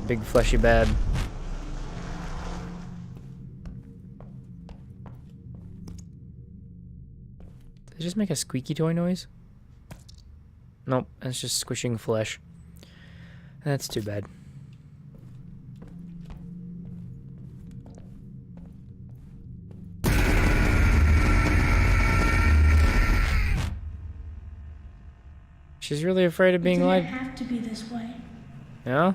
big fleshy bad. Did it just make a squeaky toy noise? Nope, it's just squishing flesh. That's too bad. She's really afraid of being lied. It didn't have to be this way. Yeah?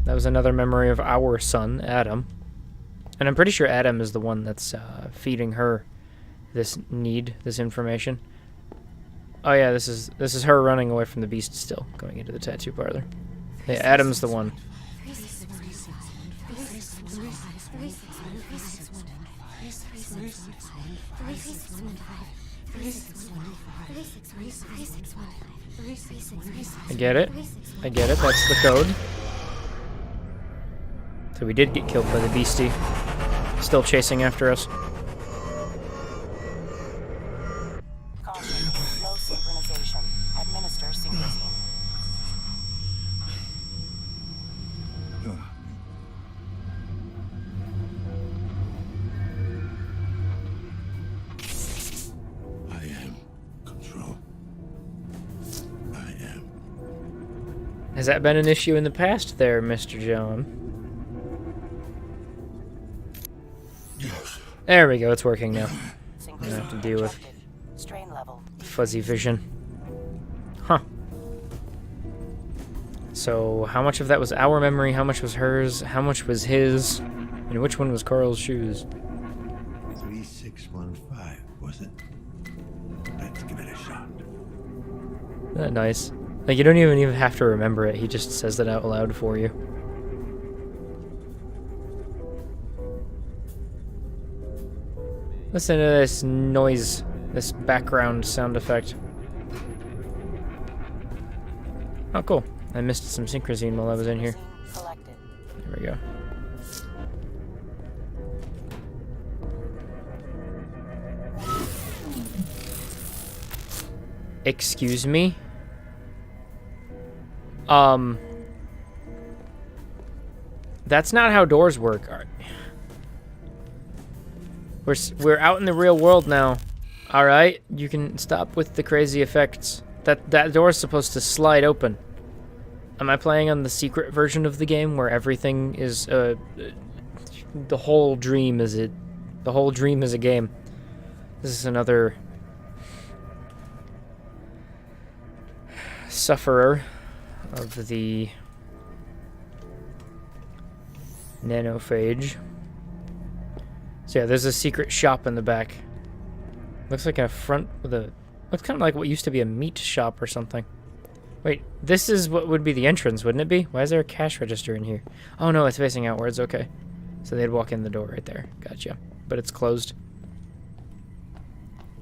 That was another memory of our son, Adam. And I'm pretty sure Adam is the one that's feeding her this information. Oh yeah, this is her running away from the beast still, going into the tattoo parlor. Yeah, Adam's the one. I get it. That's the code. So we did get killed by the beastie. Still chasing after us. Caution. Low synchronization. Administer synchrosine. Has that been an issue in the past there, Mr. John? Yes. There we go, it's working now. Synchronization have to deal with detected. Strain level. fuzzy vision. Huh. So, how much of that was our memory? How much was hers? How much was his? And which one was Carl's shoes? 3615, was it? Let's give it a shot. Isn't that nice? Like, you don't even have to remember it. He just says it out loud for you. Listen to this noise, this background sound effect. Oh, cool. I missed some synchrosine while I was in here. Collected. There we go. Excuse me? That's not how doors work. We're out in the real world now. All right, you can stop with the crazy effects. That door's supposed to slide open. Am I playing on the secret version of the game where everything is the whole dream is it? The whole dream is a game. This is another sufferer of the nanophage. So yeah, there's a secret shop in the back. Looks like a front with a... Looks kind of like what used to be a meat shop or something. Wait, this is what would be the entrance, wouldn't it be? Why is there a cash register in here? Oh no, it's facing outwards, okay. So they'd walk in the door right there. Gotcha. But it's closed.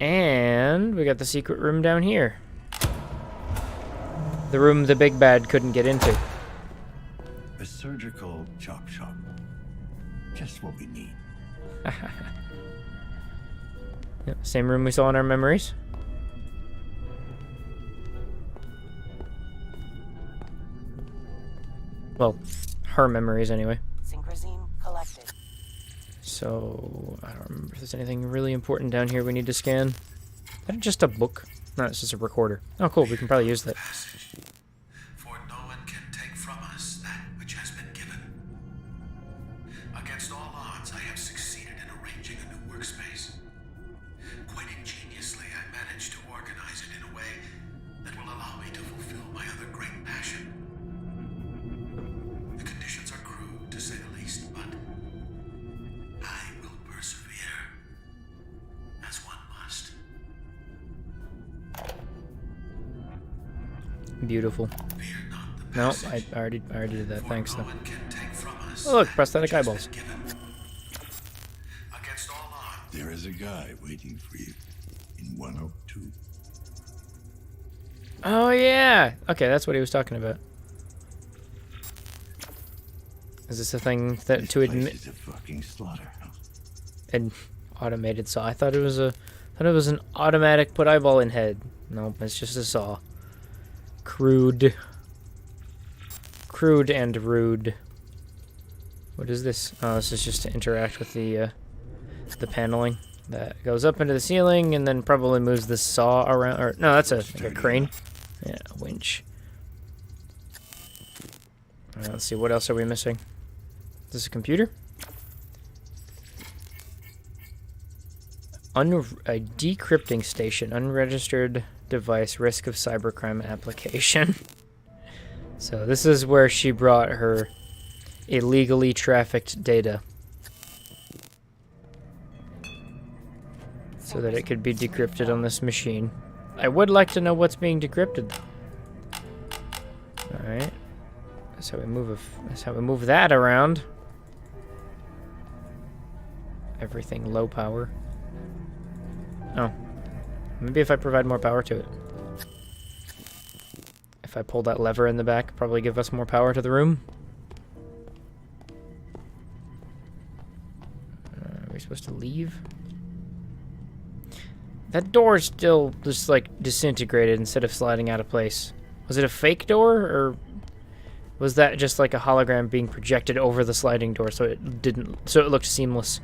And we got the secret room down here. The room the big bad couldn't get into. A surgical chop shop. Just what we need. Yep, same room we saw in our memories. Well, her memories anyway. Synchrosine collected. So, I don't remember if there's anything really important down here we need to scan. Is that just a book? No, it's just a recorder. Oh, cool, we can probably use that. For no one can take from us that which has been given. Against all odds, I have succeeded in arranging a new workspace. Quite ingeniously, I managed to organize it in a way that will allow me to fulfill my other great passion. The conditions are crude, to say the least, but I will persevere, as one must. Beautiful. Fear not the No, passage, I already did that. for Thanks, no though. one can take from us Oh, look, that prosthetic which has eyeballs. been given. Against all odds, There is a guy waiting for you in 102. Oh, yeah! Okay, that's what he was talking about. Is this a thing that This to place admit... is a fucking slaughterhouse. An automated saw. I thought it was an automatic put eyeball in head. Nope, it's just a saw. Crude. Crude and rude. What is this? Oh, this is just to interact with the paneling that goes up into the ceiling and then probably moves the saw around. Or no, that's like a crane. Yeah, a winch. Alright, let's see. What else are we missing? Is this a computer? A decrypting station, unregistered device, risk of cybercrime application. So this is where she brought her illegally trafficked data. So that it could be decrypted on this machine. I would like to know what's being decrypted. Alright. That's how we move that around. Everything low power. Oh. Maybe if I provide more power to it. If I pull that lever in the back, probably give us more power to the room. Are we supposed to leave? That door is still just like disintegrated instead of sliding out of place. Was it a fake door, or was that just like a hologram being projected over the sliding door so it looked seamless?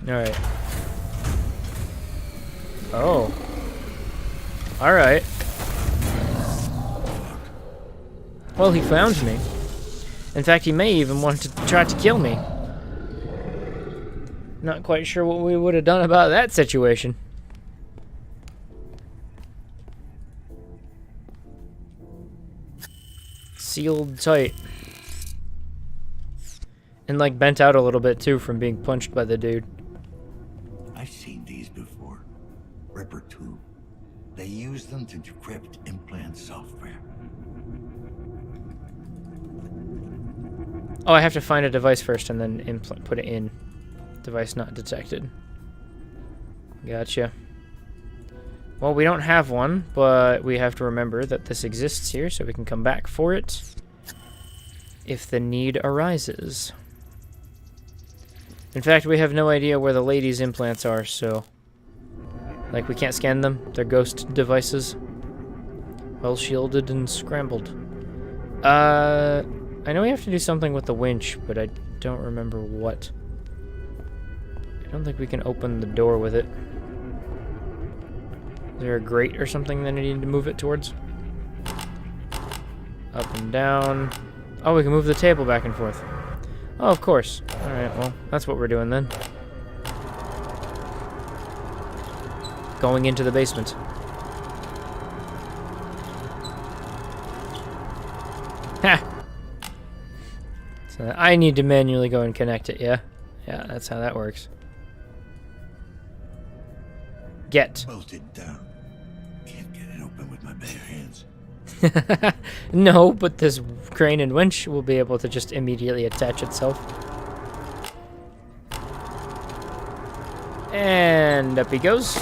Alright. Oh. Alright. Well, he found me. In fact, he may even want to try to kill me. Not quite sure what we would have done about that situation. Sealed tight. And like bent out a little bit too from being punched by the dude. I've seen these before. Ripper 2. They use them to decrypt implant software. Oh, I have to find a device first and then put it in. Device not detected. Gotcha. Well, we don't have one, but we have to remember that this exists here so we can come back for it if the need arises. In fact, we have no idea where the lady's implants are, so... Like, we can't scan them. They're ghost devices. Well shielded and scrambled. I know we have to do something with the winch, but I don't remember what. I don't think we can open the door with it. Is there a grate or something that I need to move it towards? Up and down. Oh, we can move the table back and forth. Oh, of course. Alright, well, that's what we're doing then. Going into the basement. Ha! So I need to manually go and connect it, yeah? Yeah, that's how that works. Get. Bolted down. Can't get it open with my bare hands. No, but this crane and winch will be able to just immediately attach itself. And up he goes.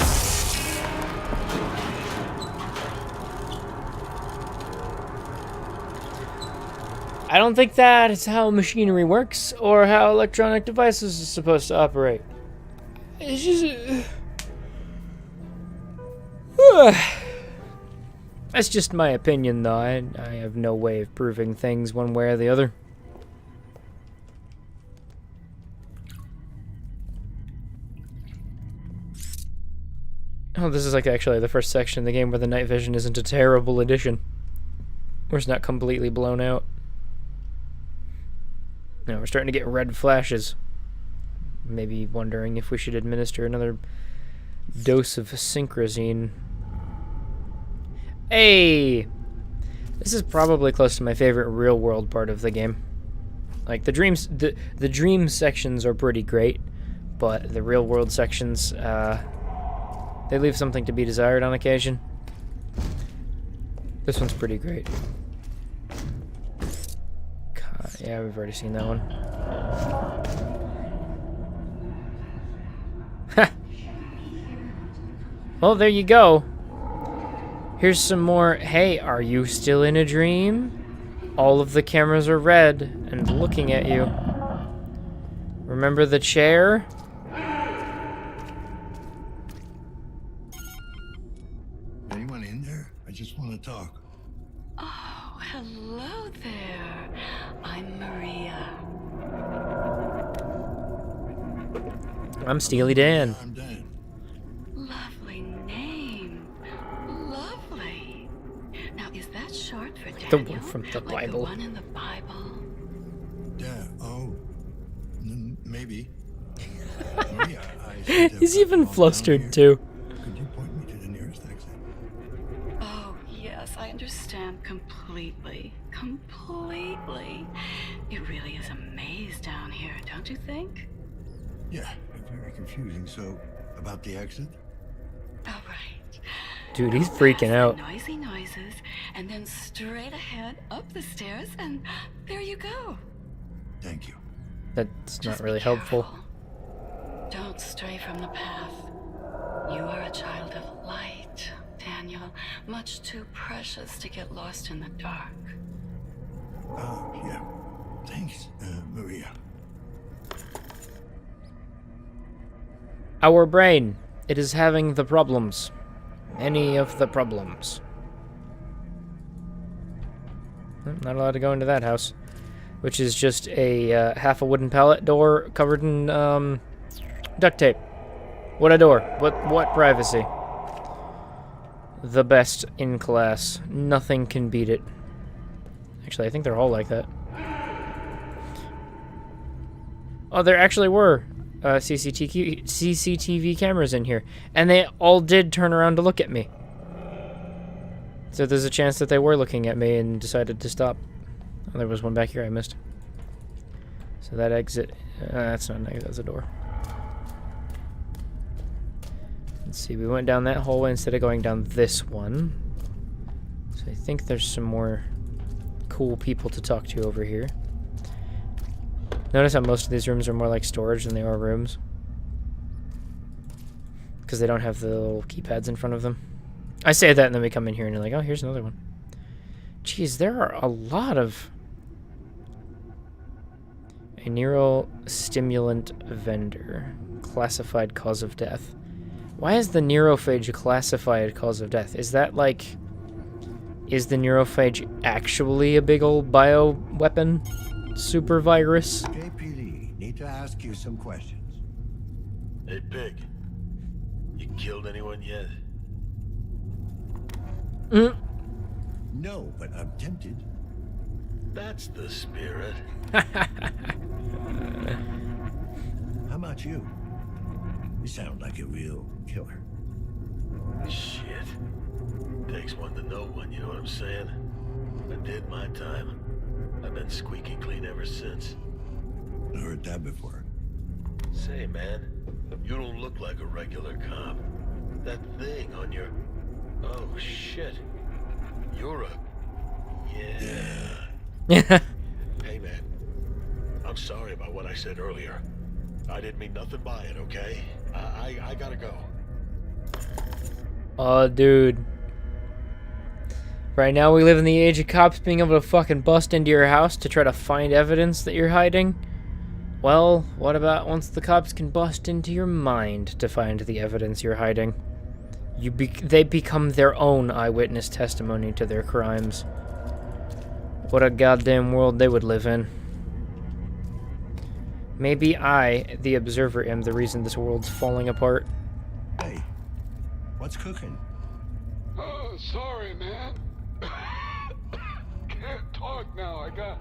I don't think that is how machinery works or how electronic devices are supposed to operate. It's just... That's just my opinion, though. I have no way of proving things one way or the other. Oh, this is like actually the first section of the game where the night vision isn't a terrible addition. Where it's not completely blown out. Now we're starting to get red flashes. Maybe wondering if we should administer another dose of synchrosine. Hey! This is probably close to my favorite real-world part of the game. Like, the dreams, the dream sections are pretty great, but the real-world sections, they leave something to be desired on occasion. This one's pretty great. God, yeah, we've already seen that one. Ha! Well, there you go. Here's some more, hey, are you still in a dream? All of the cameras are red and looking at you. Remember the chair? Anyone in there? I just want to talk. Oh, hello there. I'm Maria. I'm Steely Dan. I'm Dan. Lovely name. Lovely. Now, is that short for The Daniel? one from the Like Bible. the one in the Bible? Yeah, oh. Maybe. Maria, I seem to He's have even gone down flustered here. too. Could you point me to the nearest exit? Oh, yes, I understand completely. Completely. It really is a maze down here, don't you think? Yeah, very confusing. So, about the exit? All right. Dude, he's freaking out. Noisy noises, and then straight ahead up the stairs, and there you go. Thank you. That's not Just really be helpful. careful. Don't stray from the path. You are a child of light, Daniel. Much too precious to get lost in the dark. Oh, yeah. Thanks, Maria. Our brain. It is having the problems. Many of the problems. Not allowed to go into that house. Which is just a half a wooden pallet door covered in duct tape. What a door. What privacy. The best in class. Nothing can beat it. Actually, I think they're all like that. Oh, there actually were CCTV cameras in here, and they all did turn around to look at me. So there's a chance that they were looking at me and decided to stop. Oh, there was one back here I missed. So that exit, that's not an exit, that's a door. Let's see, we went down that hallway instead of going down this one. So I think there's some more cool people to talk to over here. Notice how most of these rooms are more like storage than they are rooms. Because they don't have the little keypads in front of them. I say that and then we come in here and you're like, oh, here's another one. Jeez, there are a lot of... A neural stimulant vendor. Classified cause of death. Why is the neurophage a classified cause of death? Is that like... Is the neurophage actually a big old bioweapon? Super virus? JPD, need to ask you some questions. Hey, Pig. You killed anyone yet? No, but I'm tempted. That's the spirit. How about you? You sound like a real killer. Shit. Takes one to know one, you know what I'm saying? I did my time. I've been squeaky clean ever since. I heard that before. Say, man, you don't look like a regular cop. That thing on your... Oh, shit. You're a... Yeah. Hey, man. I'm sorry about what I said earlier. I didn't mean nothing by it, okay? I gotta go. Oh, dude. Right now we live in the age of cops being able to fucking bust into your house to try to find evidence that you're hiding. Well, what about once the cops can bust into your mind to find the evidence you're hiding? They become their own eyewitness testimony to their crimes. What a goddamn world they would live in. Maybe I, the observer, am the reason this world's falling apart. Hey, what's cooking? Oh, sorry, man. Can't talk now. I got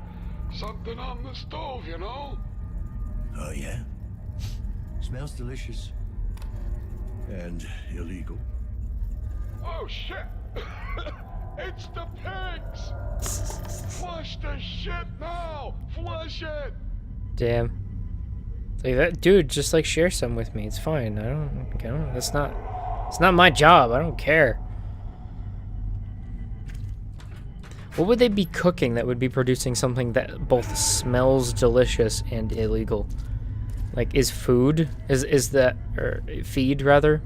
something on the stove, you know? Oh, yeah? Smells delicious. And illegal. Oh, shit! It's the pigs! Flush the shit now! Flush it! Damn. Like that dude, just like share some with me. It's fine. I don't it's not my job. I don't care. What would they be cooking that would be producing something that both smells delicious and illegal? Like, is food, is that, or feed rather,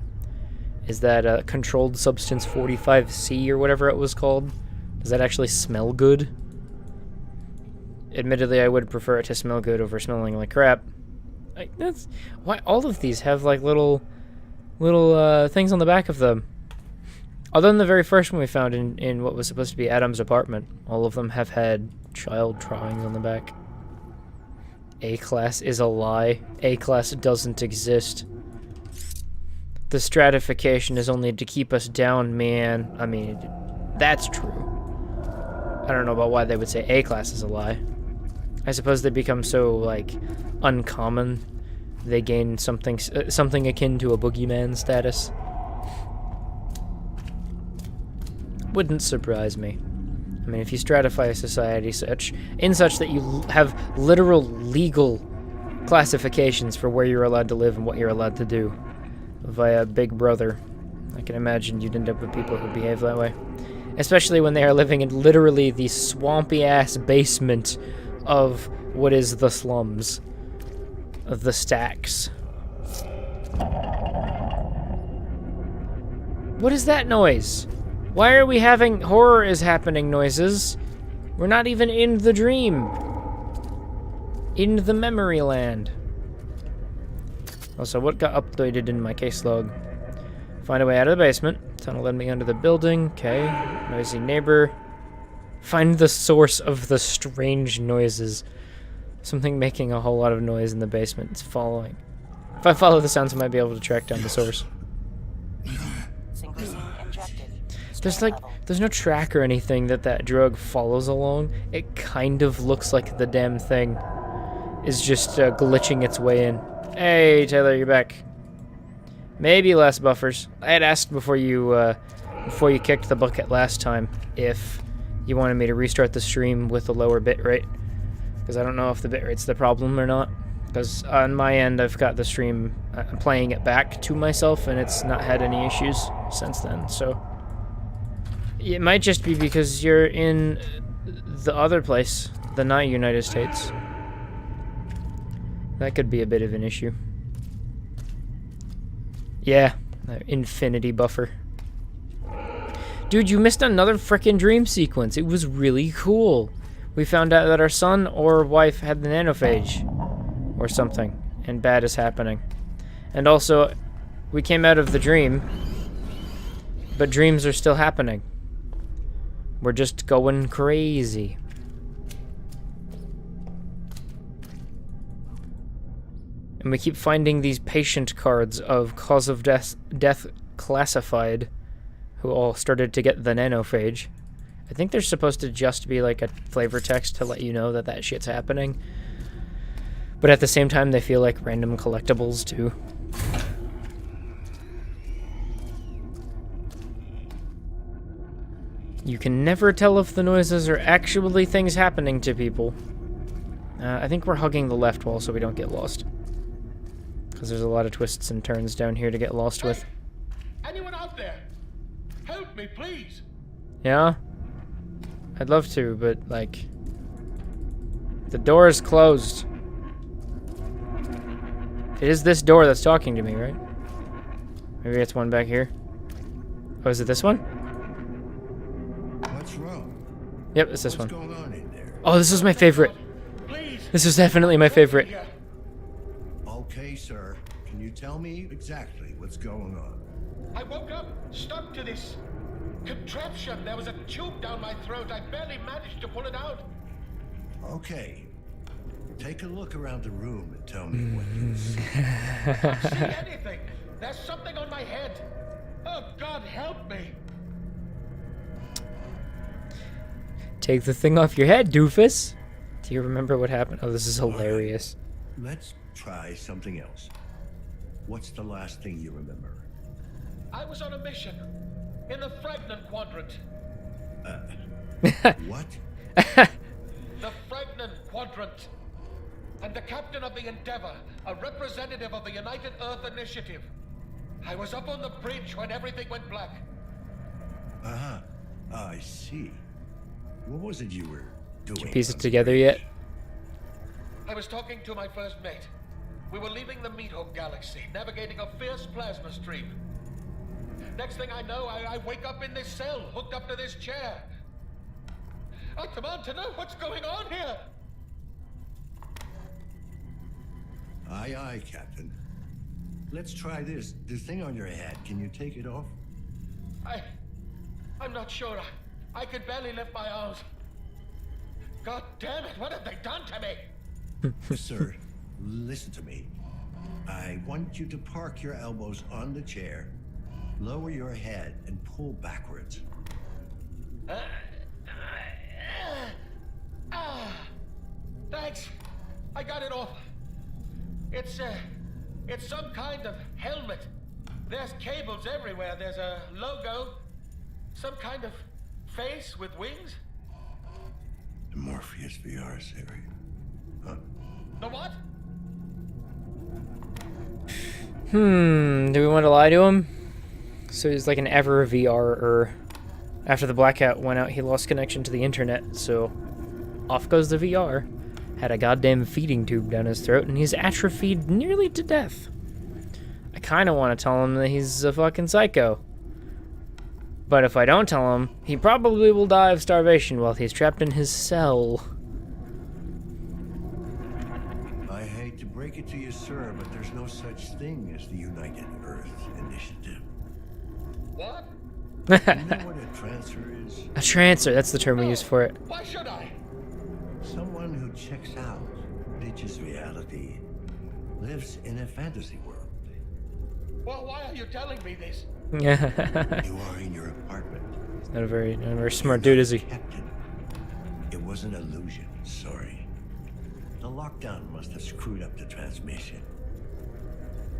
is that a controlled substance 45C or whatever it was called? Does that actually smell good? Admittedly, I would prefer it to smell good over smelling like crap. Like, that's why all of these have like little things on the back of them. Other than the very first one we found in what was supposed to be Adam's apartment, all of them have had child drawings on the back. A-class is a lie. A-class doesn't exist. The stratification is only to keep us down, man. I mean, that's true. I don't know about why they would say A-class is a lie. I suppose they become so, like, uncommon. They gain something akin to a boogeyman status. Wouldn't surprise me. I mean, if you stratify a society such that you have literal legal classifications for where you're allowed to live and what you're allowed to do via Big Brother, I can imagine you'd end up with people who behave that way. Especially when they are living in literally the swampy-ass basement of what is the slums. Of the stacks. What is that noise? Why are we having horror is happening noises? We're not even in the dream. In the memory land. Also, what got updated in my case log? Find a way out of the basement. Tunnel led me under the building. Okay. Noisy neighbor. Find the source of the strange noises. Something making a whole lot of noise in the basement. It's following. If I follow the sounds, I might be able to track down the source. There's no track or anything that drug follows along. It kind of looks like the damn thing is just glitching its way in. Hey, Taylor, you're back. Maybe less buffers. I had asked before you kicked the bucket last time if you wanted me to restart the stream with a lower bitrate, because I don't know if the bitrate's the problem or not. Because on my end, I've got the stream playing it back to myself, and it's not had any issues since then. So it might just be because you're in the other place, the not United States. That could be a bit of an issue. Yeah, infinity buffer. Dude, you missed another frickin' dream sequence. It was really cool. We found out that our son or wife had the nanophage. Or something. And bad is happening. And also, we came out of the dream. But dreams are still happening. We're just going crazy. And we keep finding these patient cards of cause of death classified, who all started to get the nanophage. I think there's supposed to just be like a flavor text to let you know that that shit's happening. But at the same time, they feel like random collectibles too. You can never tell if the noises are actually things happening to people. I think we're hugging the left wall so we don't get lost. Because there's a lot of twists and turns down here to get lost with. Anyone out there? Help me, please. Yeah? I'd love to, but, like... the door is closed. It is this door that's talking to me, right? Maybe it's one back here. Oh, is it this one? What's wrong? Yep, it's this What's one. going on in there? Oh, this is my favorite. This is definitely my favorite. Okay, sir. Can you tell me exactly what's going on? I woke up, stuck to this contraption. There was a tube down my throat. I barely managed to pull it out. Okay. Take a look around the room and tell me what you see. I can't see anything. There's something on my head. Oh, God, help me. Take the thing off your head, doofus. Do you remember what happened? Oh, this is hilarious. Let's try something else. What's the last thing you remember? I was on a mission in the Fragment Quadrant. What? The Fragment Quadrant. I'm the captain of the Endeavor, a representative of the United Earth Initiative. I was up on the bridge when everything went black. Uh-huh. I see. What was it you were doing? Did you piece it together yet? I was talking to my first mate. We were leaving the Meathook Galaxy, navigating a fierce plasma stream. Next thing I know, I wake up in this cell, hooked up to this chair. I demand to know what's going on here. Aye, aye, Captain. Let's try this. The thing on your head, can you take it off? I'm not sure. I can barely lift my arms. God damn it, what have they done to me? Sir, listen to me. I want you to park your elbows on the chair, lower your head, and pull backwards. Thanks. I got it off. It's some kind of helmet. There's cables everywhere. There's a logo. Some kind of face with wings. The Morpheus VR series. Huh? The what? Do we want to lie to him? So he's like an ever VR-er. After the blackout went out, he lost connection to the internet, so off goes the VR. Had a goddamn feeding tube down his throat, and he's atrophied nearly to death. I kind of want to tell him that he's a fucking psycho. But if I don't tell him, he probably will die of starvation while he's trapped in his cell. I hate to break it to you, sir, but there's no such thing as the United Earth Initiative. What? You know what a transfer is? A transfer, that's the term we use for it. Why should I? Someone who checks out, ditches reality, lives in a fantasy world. Well, why are you telling me this? You are in your apartment, Not a very smart dude, is he? Captain, it was an illusion. Sorry. The lockdown must have screwed up the transmission.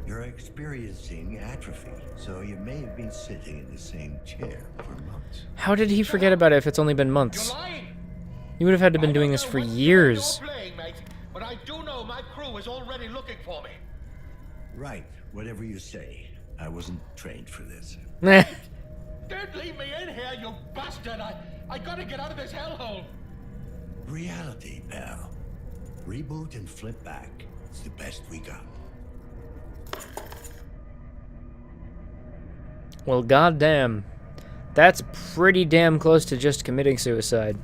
You're experiencing atrophy, so you may have been sitting in the same chair for months. How did he forget about it if it's only been months? You would have had to been doing this for years. You're playing, mate, but I do know my crew is already looking for me. Right, whatever you say. I wasn't trained for this. Don't leave me in here, you bastard! I gotta get out of this hellhole. Reality, pal. Reboot and flip back. It's the best we got. Well, goddamn. That's pretty damn close to just committing suicide.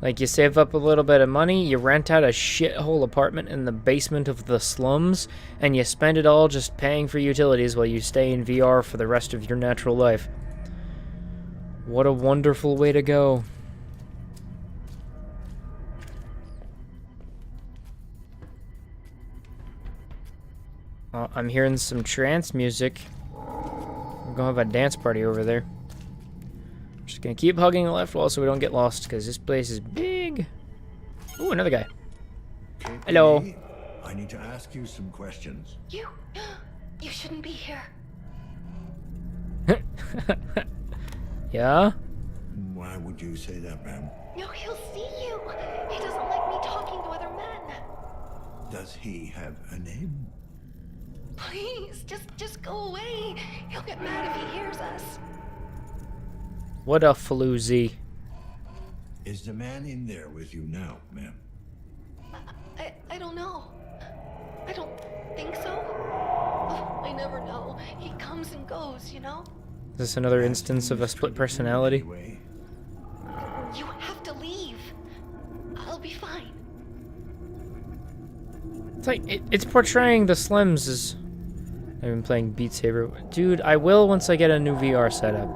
Like, you save up a little bit of money, you rent out a shithole apartment in the basement of the slums, and you spend it all just paying for utilities while you stay in VR for the rest of your natural life. What a wonderful way to go. I'm hearing some trance music. We're gonna have a dance party over there. Just gonna keep hugging the left wall so we don't get lost, because this place is big. Ooh, another guy. Hello. I need to ask you some questions. You shouldn't be here. Yeah? Why would you say that, ma'am? No, he'll see you. He doesn't like me talking to other men. Does he have a name? Please, just go away. He'll get mad if he hears us. What a floozy. Is the man in there with you now, ma'am? I don't know. I don't think so. Oh, I never know. He comes and goes, you know? Is this another instance of a split personality? You have to leave. I'll be fine. It's like, it's portraying the Slims as... I've been playing Beat Saber. Dude, I will once I get a new VR setup.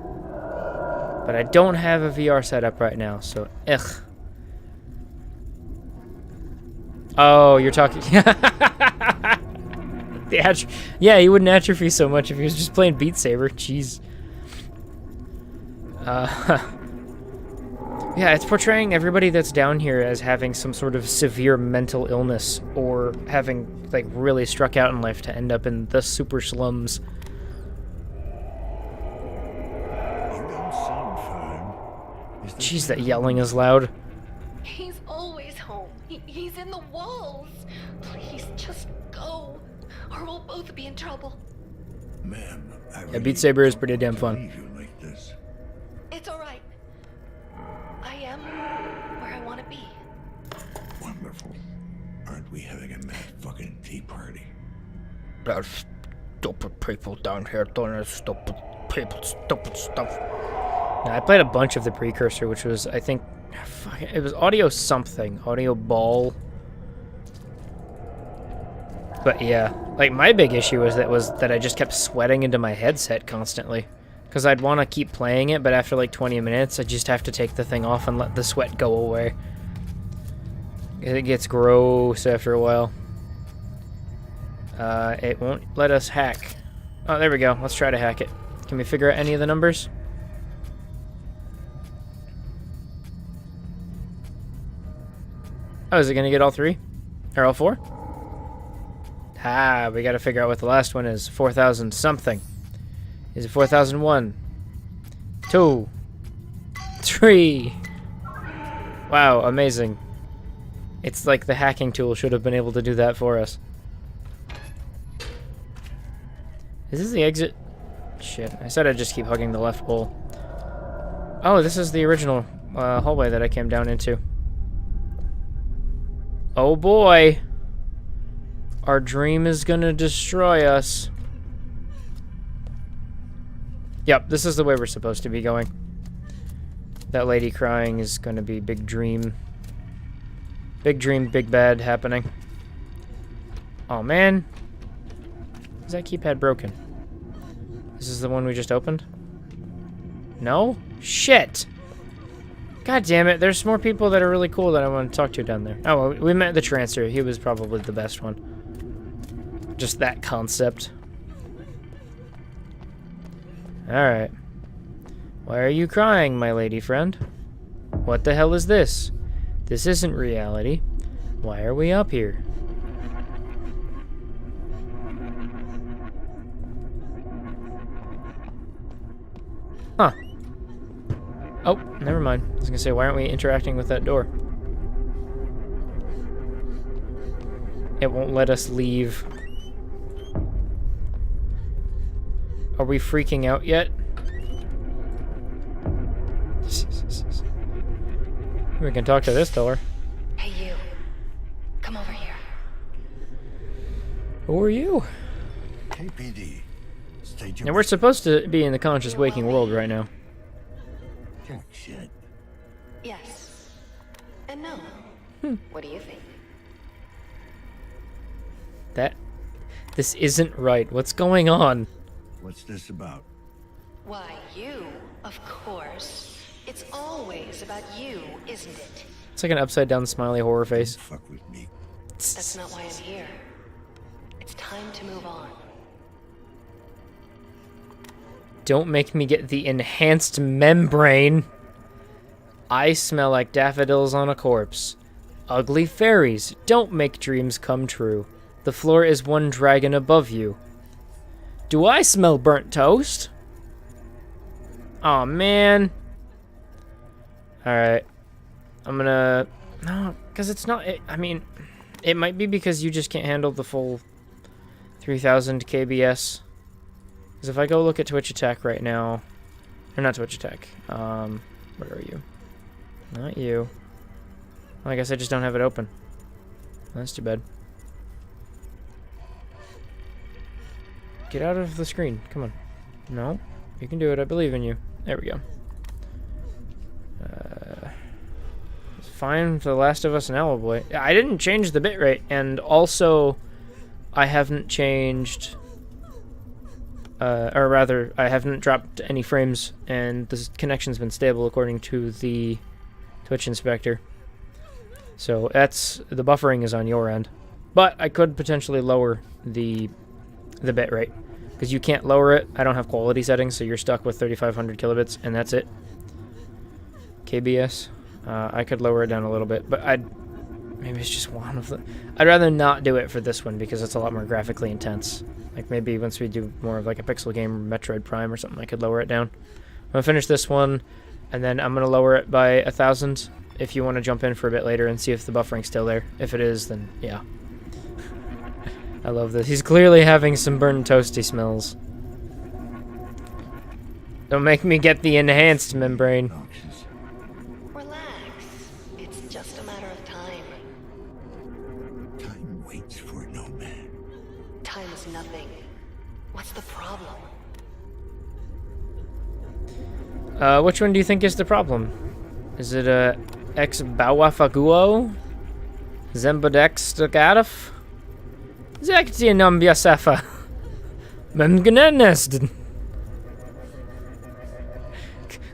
But I don't have a VR setup right now, so ugh. Oh, you're talking... Yeah, he wouldn't atrophy so much if he was just playing Beat Saber. Jeez. Yeah, it's portraying everybody that's down here as having some sort of severe mental illness or having, like, really struck out in life to end up in the super slums. Jeez, that yelling is loud. He's always home. He's in the walls. Please, just go, or we'll both be in trouble. Ma'am, Yeah, Beat Saber is pretty damn fun. Like this. It's all right. I am where I want to be. Wonderful. Aren't we having a mad fucking tea party? There's stupid people down here doing stupid people, stupid stuff. Now, I played a bunch of the Precursor, which was, I think, it was Audio something, Audio Ball. But yeah, like my big issue was that I just kept sweating into my headset constantly. Because I'd want to keep playing it, but after like 20 minutes, I just have to take the thing off and let the sweat go away. It gets gross after a while. It won't let us hack. Oh, there we go. Let's try to hack it. Can we figure out any of the numbers? Oh, is it going to get all three? Or all four? Ah, we got to figure out what the last one is. 4,000 something. Is it 4001? 2. 3. Wow, amazing. It's like the hacking tool should have been able to do that for us. Is this the exit? Shit, I said I'd just keep hugging the left wall. Oh, this is the original hallway that I came down into. Oh boy. Our dream is gonna destroy us. Yep, this is the way we're supposed to be going. That lady crying is gonna be big dream. Big dream, big bad happening. Oh man. Is that keypad broken? This is the one we just opened? No? Shit! God damn it, there's more people that are really cool that I want to talk to down there. Oh, well, we met the Trancer. He was probably the best one. Just that concept. Alright. Why are you crying, my lady friend? What the hell is this? This isn't reality. Why are we up here? Huh. Oh, never mind. I was gonna say, why aren't we interacting with that door? It won't let us leave. Are we freaking out yet? We can talk to this door. Hey, you. Come over here. Who are you? KPD. State your Now, we're supposed to be in the conscious waking world right now. jack shit. Yes. And no. What do you think? This isn't right. What's going on? What's this about? Why, you, of course. It's always about you, isn't it? It's like an upside down smiley horror face. Fuck with me. That's not why I'm here. It's time to move on. Don't make me get the enhanced membrane. I smell like daffodils on a corpse. Ugly fairies, don't make dreams come true. The floor is one dragon above you. Do I smell burnt toast? Aw, man. Alright. I'm gonna... No, because it's not... I mean, it might be because you just can't handle the full 3000 KBS. Because if I go look at Twitch Attack right now... Or not Twitch Attack. Where are you? Not you. Well, I guess I just don't have it open. That's too bad. Get out of the screen. Come on. No. You can do it. I believe in you. There we go. It's fine for The Last of Us and Alloy. I didn't change the bitrate, and also I haven't changed... or rather, I haven't dropped any frames, and the connection's been stable according to the Twitch inspector. So that's... the buffering is on your end. But I could potentially lower the bitrate, because you can't lower it. I don't have quality settings, so you're stuck with 3500 kilobits, and that's it. KBS. I could lower it down a little bit, but maybe it's just one of the... I'd rather not do it for this one, because it's a lot more graphically intense. Like, maybe once we do more of like a pixel game, Metroid Prime or something, I could lower it down. I'm gonna finish this one, and then I'm gonna lower it by 1000, if you want to jump in for a bit later and see if the buffering's still there. If it is, then yeah. I love this. He's clearly having some burnt toasty smells. Don't make me get the enhanced membrane. Relax. It's just a matter of time. Time waits for no man. Time is nothing. What's the problem? Which one do you think is the problem? Is it ex Bawafaguo? Zembodex Stogadov? Zekti Nambiasafa. Memganenest.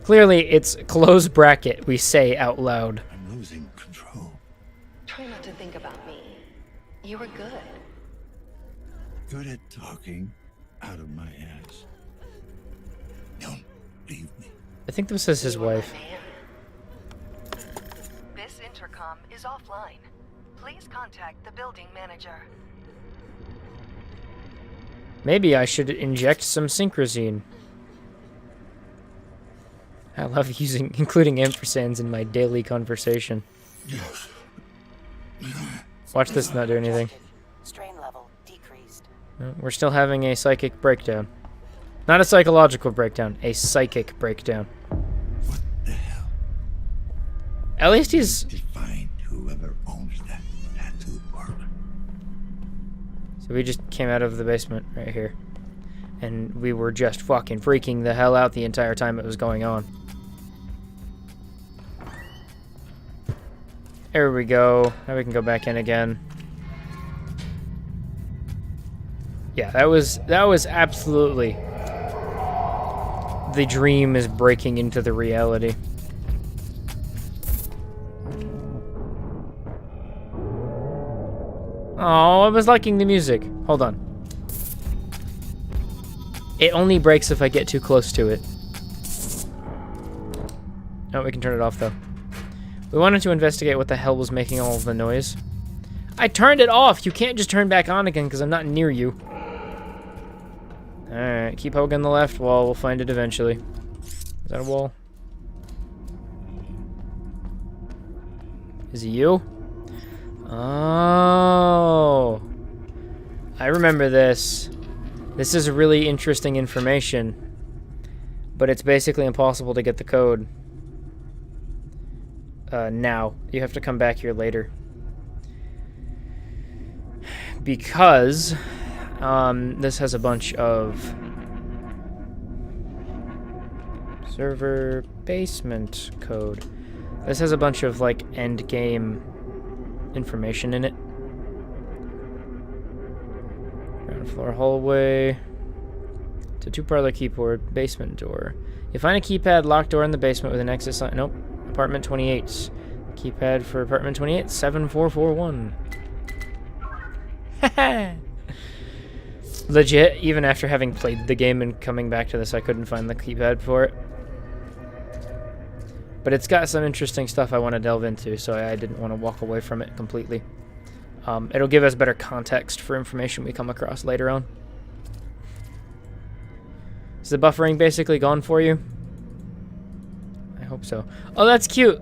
Clearly, it's close bracket we say out loud. I'm losing control. Try not to think about me. You were good. Good at talking out of my ass. Don't leave me. I think this is his wife. This intercom is offline. Please contact the building manager. Maybe I should inject some synchrosine. I love including ampersands in my daily conversation. Yes. Watch this not do anything. Strain level decreased. We're still having a psychic breakdown. Not a psychological breakdown, a psychic breakdown. What the hell? At least he's... Find whoever owns that tattoo parlor. So we just came out of the basement right here. And we were just fucking freaking the hell out the entire time it was going on. There we go. Now we can go back in again. Yeah, that was absolutely... The dream is breaking into the reality. Oh, I was liking the music. Hold on. It only breaks if I get too close to it. No, we can turn it off, though. We wanted to investigate what the hell was making all of the noise. I turned it off! You can't just turn back on again because I'm not near you. Alright, keep poking the left wall. We'll find it eventually. Is that a wall? Is it you? Oh. I remember this. This is really interesting information. But it's basically impossible to get the code. Now. You have to come back here later. Because this has a bunch of server basement code. This has a bunch of like end game information in it. Ground floor hallway to 2-parlor keyboard, basement door. You find a keypad, locked door in the basement with an exit sign. Nope. Apartment 28. Keypad for apartment 28, 7441. Legit, even after having played the game and coming back to this, I couldn't find the keypad for it. But it's got some interesting stuff I want to delve into, so I didn't want to walk away from it completely. It'll give us better context for information we come across later on. Is the buffering basically gone for you? I hope so. Oh, that's cute!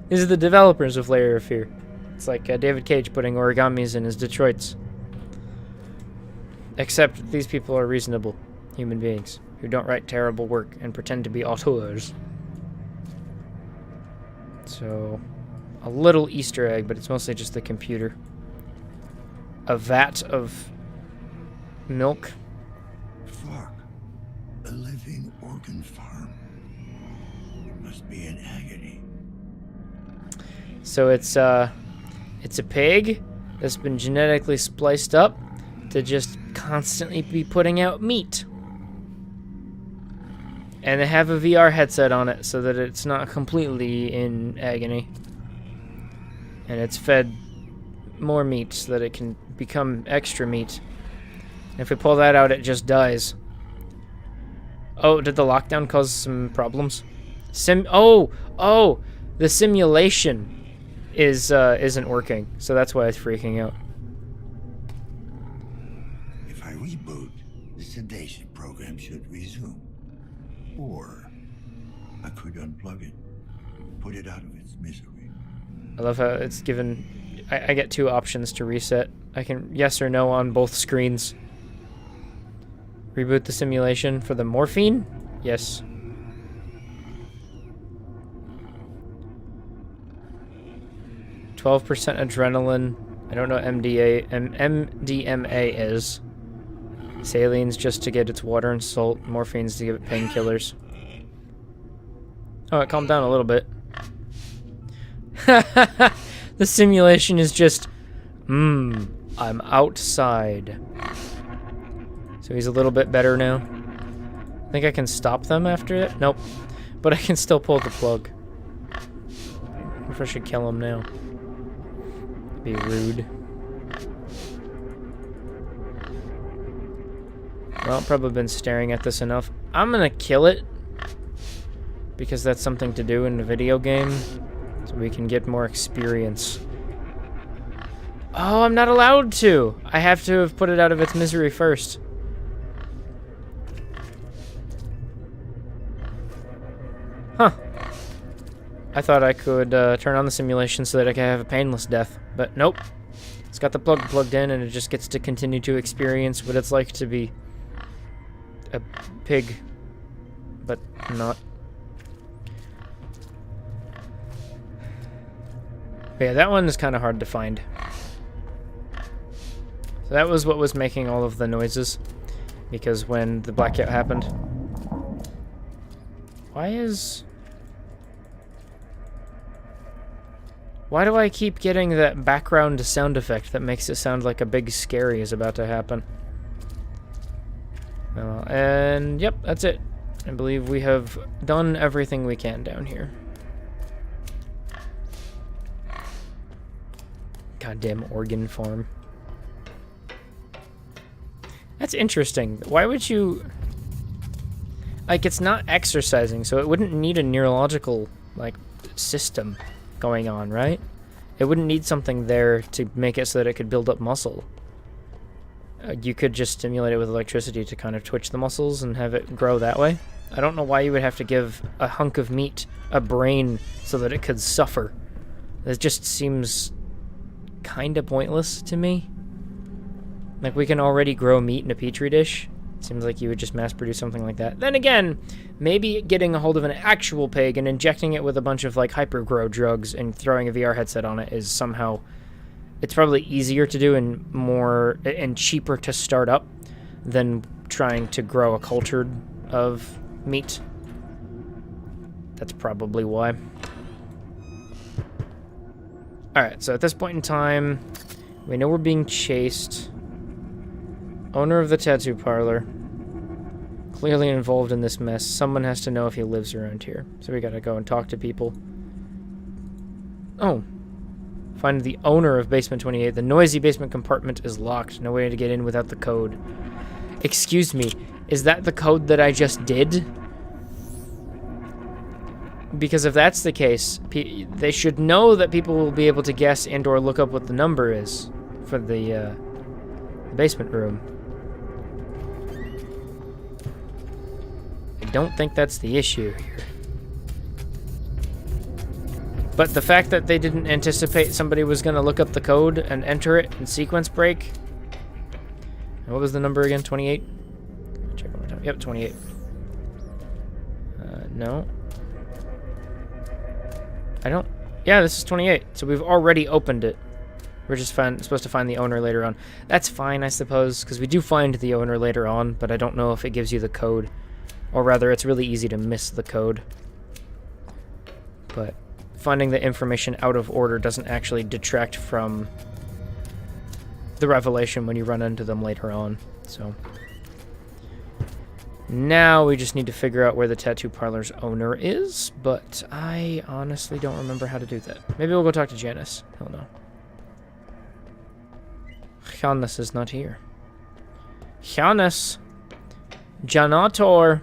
These are the developers of Layer of Fear. It's like David Cage putting origamis in his Detroits. Except these people are reasonable human beings who don't write terrible work and pretend to be auteurs. So, a little Easter egg, but it's mostly just the computer. A vat of milk. Fuck. A living organ farm. It must be in agony. So it's a pig that's been genetically spliced up to just constantly be putting out meat. And they have a VR headset on it so that it's not completely in agony. And it's fed more meat so that it can become extra meat. And if we pull that out, it just dies. Oh, did the lockdown cause some problems? Oh, the simulation isn't working, so that's why it's freaking out. If I reboot, the sedation program should resume. Or I could unplug it, put it out of its misery. I love how it's given... I get two options to reset. I can yes or no on both screens. Reboot the simulation for the morphine? Yes. %, adrenaline. I don't know what MDMA is. Salines just to get its water and salt. Morphine's to give it painkillers. Oh, it calmed down a little bit. The simulation is just, I'm outside. So he's a little bit better now. I think I can stop them after it. Nope. But I can still pull the plug. If I should kill him now. Be rude. Well, I've probably been staring at this enough. I'm gonna kill it. Because that's something to do in a video game. So we can get more experience. Oh, I'm not allowed to! I have to have put it out of its misery first. Huh. I thought I could turn on the simulation so that I could have a painless death. But nope. It's got the plug plugged in and it just gets to continue to experience what it's like to be a pig. But not. But yeah, that one is kind of hard to find. So that was what was making all of the noises. Because when the blackout happened... Why do I keep getting that background sound effect that makes it sound like a big scary is about to happen? And yep, that's it. I believe we have done everything we can down here. Goddamn organ farm. That's interesting. Why would you... Like, it's not exercising, so it wouldn't need a neurological like, system going on, right? It wouldn't need something there to make it so that it could build up muscle. You could just stimulate it with electricity to kind of twitch the muscles and have it grow that way. I don't know why you would have to give a hunk of meat a brain so that it could suffer. It just seems kind of pointless to me. Like, we can already grow meat in a petri dish. Seems like you would just mass produce something like that. Then again, maybe getting a hold of an actual pig and injecting it with a bunch of like hypergrow drugs and throwing a VR headset on it is somehow, it's probably easier to do and more and cheaper to start up than trying to grow a culture of meat. That's probably why. Alright, so at this point in time, we know we're being chased. Owner of the tattoo parlor. Clearly involved in this mess. Someone has to know if he lives around here. So we gotta go and talk to people. Oh. Find the owner of Basement 28. The noisy basement compartment is locked. No way to get in without the code. Excuse me. Is that the code that I just did? Because if that's the case, they should know that people will be able to guess and or look up what the number is for the basement room. I don't think that's the issue here. But the fact that they didn't anticipate somebody was going to look up the code and enter it in sequence break. And what was the number again? 28? Check one more time. Yep, 28. No. I don't... Yeah, this is 28. So we've already opened it. We're just supposed to find the owner later on. That's fine, I suppose, because we do find the owner later on, but I don't know if it gives you the code. Or rather, it's really easy to miss the code. But finding the information out of order doesn't actually detract from the revelation when you run into them later on. So now we just need to figure out where the tattoo parlor's owner is, but I honestly don't remember how to do that. Maybe we'll go talk to Janice. Hell no. Janice is not here. Janice. Janitor.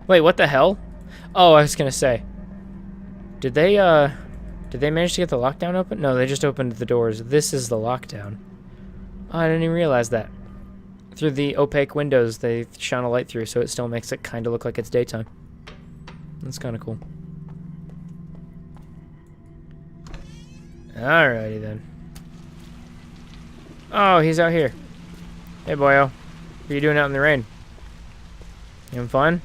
Wait, what the hell? Oh, I was gonna say. Did they manage to get the lockdown open? No, they just opened the doors. This is the lockdown. Oh, I didn't even realize that. Through the opaque windows, they shine a light through, so it still makes it kind of look like it's daytime. That's kind of cool. Alrighty then. Oh, he's out here. Hey, boyo. What are you doing out in the rain? You having fun?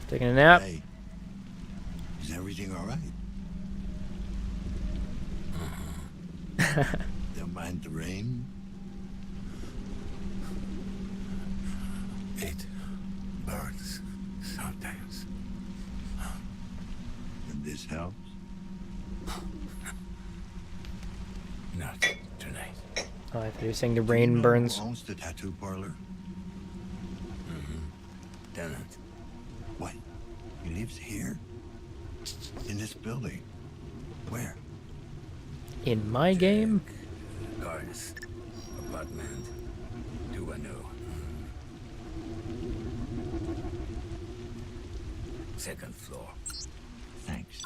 Taking a nap? Hey, is everything all right? Don't mind the rain? It burns sometimes. And this helps? Not tonight. Oh, I thought you were saying the rain burns. Who owns the tattoo parlor? Tenant. What? He lives here? In this building? Where? In my game? Gardens. Apartment. 210. Second floor. Thanks.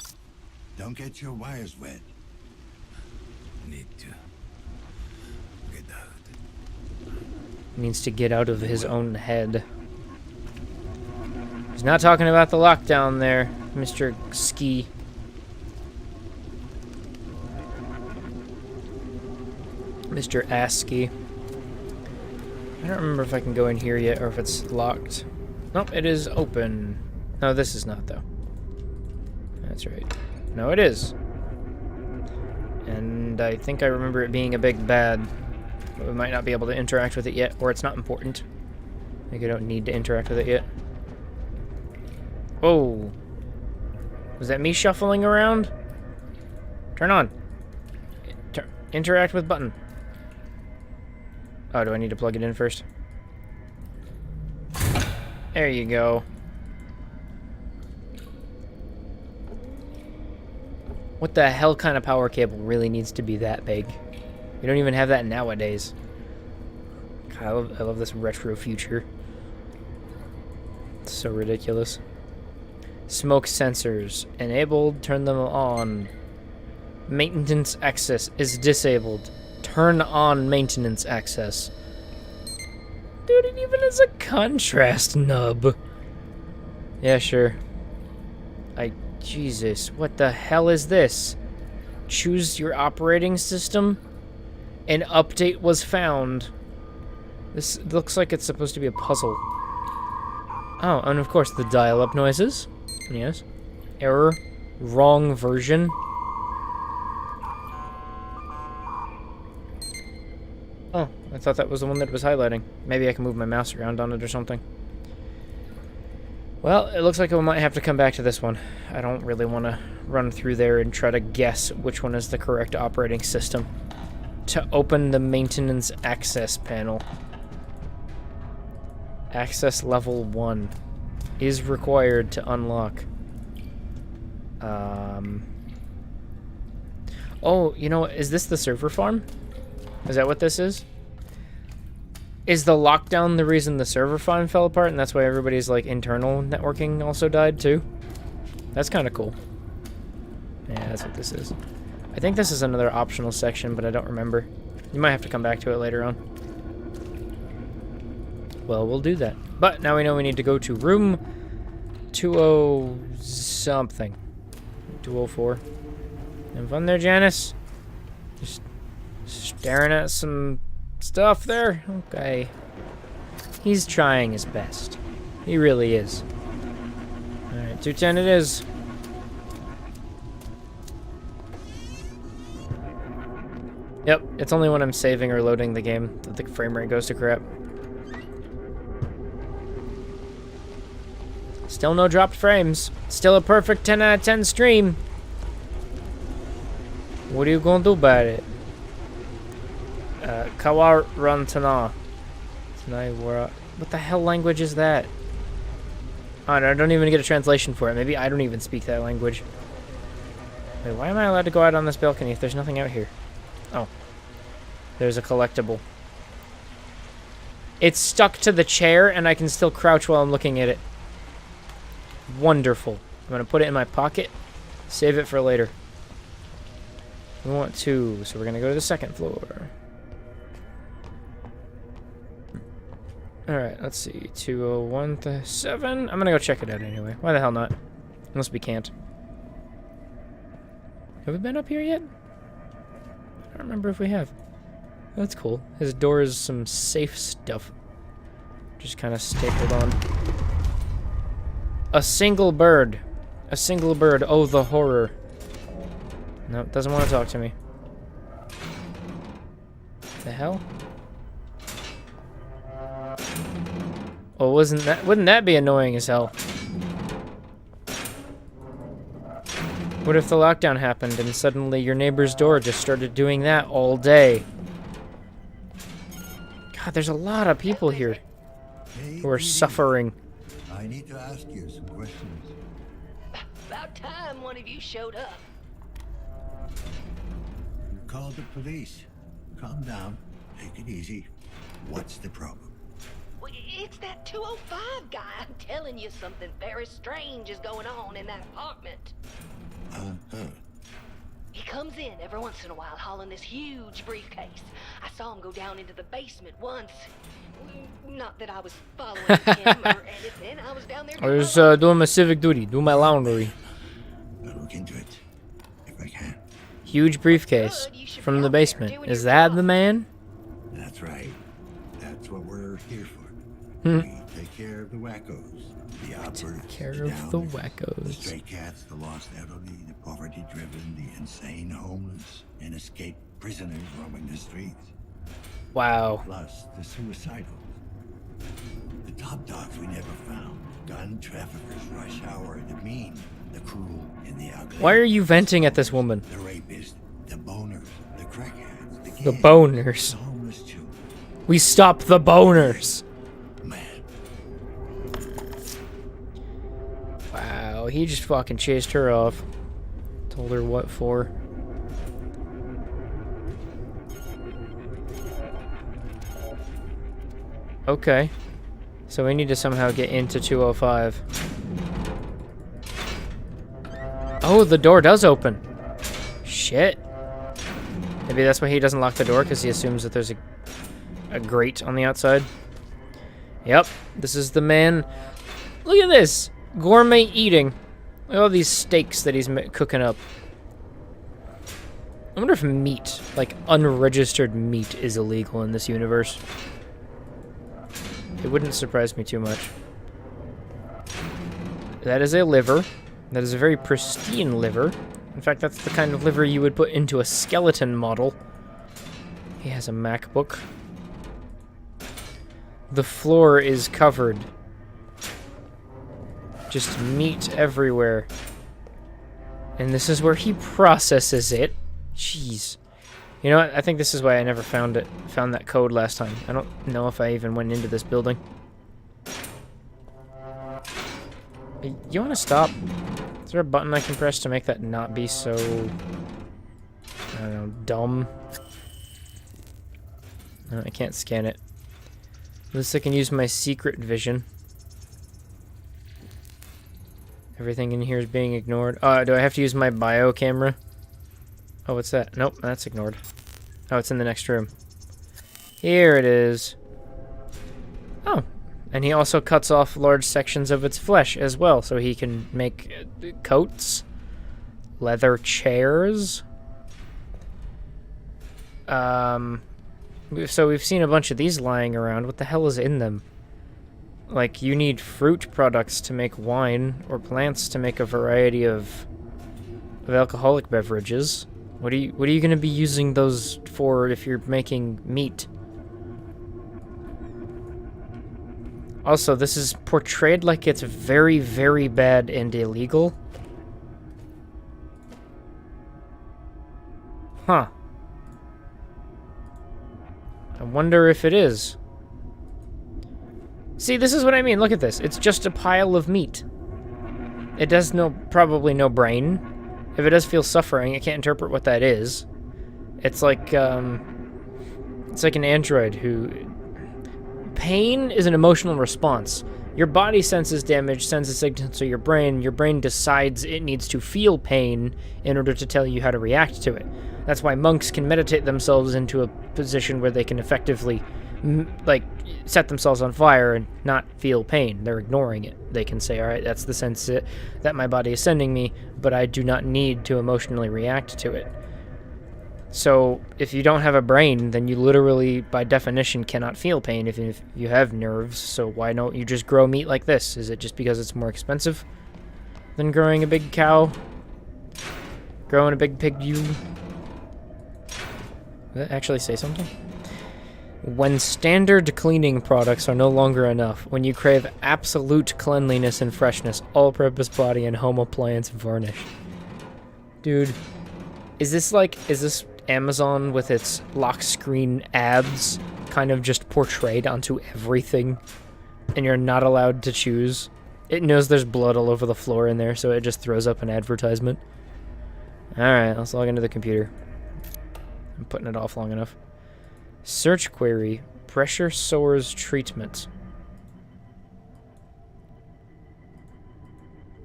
Don't get your wires wet. Need to get out. Needs to get out of his own head. He's not talking about the lockdown there, Mr. Ski. Mr. ASCII. I don't remember if I can go in here yet or if it's locked. Nope, it is open. No, this is not, though. That's right. No, it is. And I think I remember it being a big bad. But we might not be able to interact with it yet, or it's not important. I think I don't need to interact with it yet. Oh. Was that me shuffling around? Turn on. Interact with button. Oh, do I need to plug it in first? There you go. What the hell kind of power cable really needs to be that big? We don't even have that nowadays. God, I love this retro future. It's so ridiculous. Smoke sensors enabled. Turn them on. Maintenance access is disabled. Turn on maintenance access. Dude, it even has a contrast nub. Yeah, sure. Jesus, what the hell is this? Choose your operating system? An update was found. This looks like it's supposed to be a puzzle. Oh, and of course the dial-up noises. Yes. Error. Wrong version. Oh, I thought that was the one that was highlighting. Maybe I can move my mouse around on it or something. Well, it looks like I might have to come back to this one. I don't really want to run through there and try to guess which one is the correct operating system. To open the maintenance access panel. Access level 1 is required to unlock. Oh, you know what? Is this the server farm? Is that what this is? Is the lockdown the reason the server farm fell apart and that's why everybody's like internal networking also died too? That's kind of cool. Yeah, that's what this is. I think this is another optional section, but I don't remember. You might have to come back to it later on. Well, we'll do that. But now we know we need to go to room 20 something. 204. Have fun there, Janice. Just staring at some stuff there. Okay. He's trying his best. He really is. Alright, 210 it is. Yep, it's only when I'm saving or loading the game that the frame rate goes to crap. Still no dropped frames. Still a perfect 10 out of 10 stream. What are you gonna do about it? Kawar Rantana. What the hell language is that? Oh, I don't even get a translation for it. Maybe I don't even speak that language. Wait, why am I allowed to go out on this balcony if there's nothing out here? Oh. There's a collectible. It's stuck to the chair and I can still crouch while I'm looking at it. Wonderful. I'm gonna put it in my pocket. Save it for later. We want 2, so we're gonna go to the second floor. Alright, let's see. 201-7. I'm gonna go check it out anyway. Why the hell not? Unless we can't. Have we been up here yet? I don't remember if we have. That's cool. His door is some safe stuff. Just kind of stapled on. A single bird. A single bird. Oh, the horror. Nope, doesn't want to talk to me. The hell? Oh, wouldn't that be annoying as hell? What if the lockdown happened and suddenly your neighbor's door just started doing that all day? God, there's a lot of people here who are suffering. I need to ask you some questions. About time one of you showed up. You called the police. Calm down. Take it easy. What's the problem? Well, it's that 205 guy. I'm telling you, something very strange is going on in that apartment. He comes in every once in a while hauling this huge briefcase. I saw him go down into the basement once. Not that I was following him or anything. I was down there. I was doing my civic duty, doing my laundry. I'll look into it if I can. Huge briefcase from the basement. Is that the man? That's right. That's what we're here for. Hmm. We take care of the wackos. The uppers, Take care the of the downers, the wackos. stray cats, the lost elderly, the poverty-driven, the insane homeless, and escaped prisoners roaming the streets. Wow. Plus the suicidals. The top dogs we never found. Gun traffickers, rush hour, the mean, the cruel, and the ugly. Why are you venting at this woman? The rapists, the boners, the crackheads, the kids, The boners. the homeless children. We stop the boners. Wow, he just fucking chased her off. Told her what for. Okay. So we need to somehow get into 205. Oh, the door does open. Shit. Maybe that's why he doesn't lock the door, because he assumes that there's a grate on the outside. Yep, this is the man. Look at this. Gourmet eating. Look at all these steaks that he's cooking up. I wonder if meat, like unregistered meat, is illegal in this universe. It wouldn't surprise me too much. That is a liver. That is a very pristine liver. In fact, that's the kind of liver you would put into a skeleton model. He has a MacBook. The floor is covered. Just meat everywhere. And this is where he processes it. Jeez. You know what? I think this is why I never found that code last time. I don't know if I even went into this building. You want to stop? Is there a button I can press to make that not be so, I don't know, dumb? No, I can't scan it. At least I can use my secret vision. Everything in here is being ignored. Do I have to use my bio camera? Oh, what's that? Nope, that's ignored. Oh, it's in the next room. Here it is. Oh, and he also cuts off large sections of its flesh as well, so he can make coats, leather chairs. So we've seen a bunch of these lying around. What the hell is in them? Like, you need fruit products to make wine, or plants to make a variety of alcoholic beverages. What are you going to be using those for if you're making meat? Also, this is portrayed like it's very, very bad and illegal. Huh. I wonder if it is. See, this is what I mean. Look at this. It's just a pile of meat. It does probably no brain. If it does feel suffering, it can't interpret what that is. It's like an android who... Pain is an emotional response. Your body senses damage, sends a signal to your brain. Your brain decides it needs to feel pain in order to tell you how to react to it. That's why monks can meditate themselves into a position where they can effectively, like, set themselves on fire and not feel pain. They're ignoring it. They can say, all right, that's the sense that my body is sending me, but I do not need to emotionally react to it. So if you don't have a brain, then you literally, by definition, cannot feel pain if you have nerves. So why don't you just grow meat like this? Is it just because it's more expensive than growing a big cow? Growing a big pig, Did that actually say something? When standard cleaning products are no longer enough, when you crave absolute cleanliness and freshness, all-purpose body and home appliance varnish. Dude, is this Amazon with its lock screen ads kind of just portrayed onto everything, and you're not allowed to choose? It knows there's blood all over the floor in there, so it just throws up an advertisement. Alright, let's log into the computer. I'm putting it off long enough. Search query, pressure sores treatment.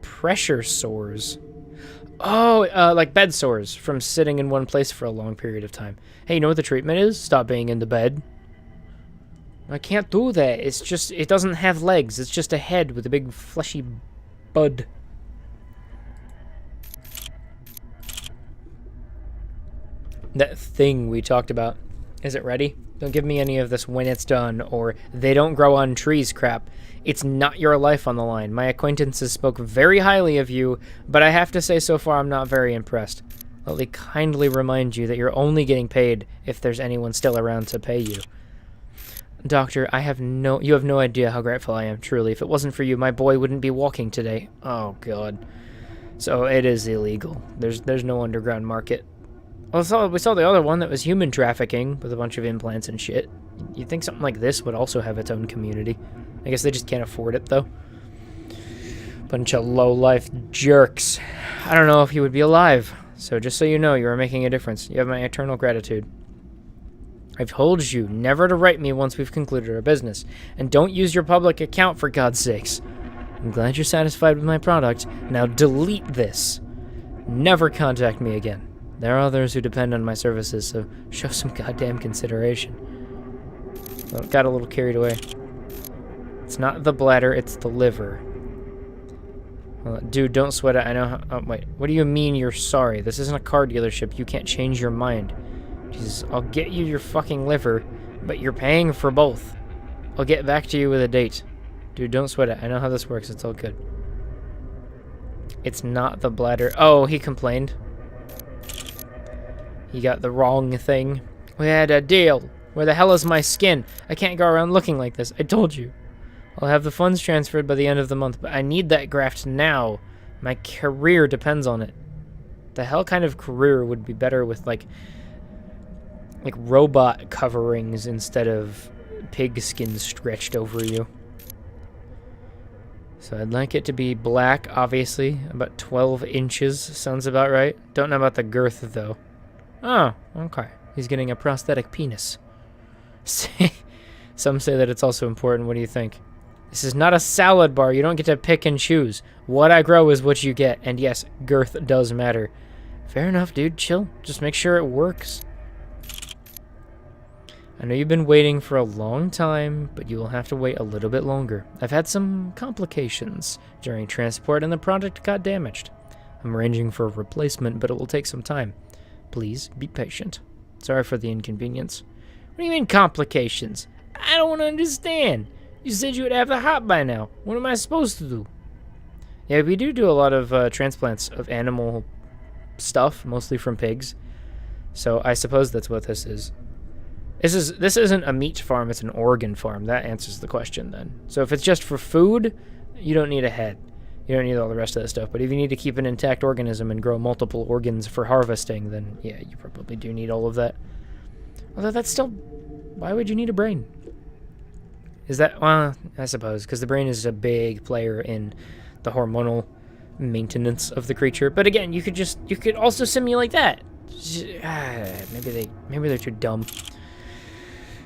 Pressure sores? Oh, like bed sores from sitting in one place for a long period of time. Hey, you know what the treatment is? Stop being in the bed. I can't do that. It's just, it doesn't have legs. It's just a head with a big fleshy bud. That thing we talked about. Is it ready? Don't give me any of this when it's done, or they don't grow on trees crap. It's not your life on the line. My acquaintances spoke very highly of you, but I have to say so far I'm not very impressed. Let me kindly remind you that you're only getting paid if there's anyone still around to pay you. Doctor, you have no idea how grateful I am, truly. If it wasn't for you, my boy wouldn't be walking today. Oh, God. So it is illegal. There's no underground market. We saw the other one that was human trafficking with a bunch of implants and shit. You'd think something like this would also have its own community. I guess they just can't afford it, though. Bunch of low-life jerks. I don't know if you would be alive. So just so you know, you are making a difference. You have my eternal gratitude. I've told you never to write me once we've concluded our business. And don't use your public account, for God's sakes. I'm glad you're satisfied with my product. Now delete this. never contact me again. There are others who depend on my services, so show some goddamn consideration. Well, got a little carried away. It's not the bladder, it's the liver. Dude, don't sweat it. I know how... Oh, wait. What do you mean you're sorry? This isn't a car dealership. You can't change your mind. Jesus, I'll get you your fucking liver, but you're paying for both. I'll get back to you with a date. Dude, don't sweat it. I know how this works. It's all good. It's not the bladder. Oh, he complained. He got the wrong thing. We had a deal. Where the hell is my skin? I can't go around looking like this. I told you. I'll have the funds transferred by the end of the month, but I need that graft now. My career depends on it. The hell kind of career would be better with, like robot coverings instead of pig skin stretched over you? So I'd like it to be black, obviously. About 12 inches. Sounds about right. Don't know about the girth, though. Oh, okay. He's getting a prosthetic penis. Some say that it's also important. What do you think? This is not a salad bar. You don't get to pick and choose. What I grow is what you get. And yes, girth does matter. Fair enough, dude. Chill. Just make sure it works. I know you've been waiting for a long time, but you will have to wait a little bit longer. I've had some complications during transport and the product got damaged. I'm arranging for a replacement, but it will take some time. Please be patient. Sorry for the inconvenience. What do you mean complications? I don't understand. You said you would have the hop by now. What am I supposed to do? Yeah, we do a lot of transplants of animal stuff, mostly from pigs. So I suppose that's what this is. This isn't a meat farm, it's an organ farm. That answers the question then. So if it's just for food, you don't need a head. You don't need all the rest of that stuff. But if you need to keep an intact organism and grow multiple organs for harvesting, then yeah, you probably do need all of that. Although that's still... Why would you need a brain? Is that... Well, I suppose, because the brain is a big player in the hormonal maintenance of the creature. But again, you could also simulate that. Maybe they're too dumb.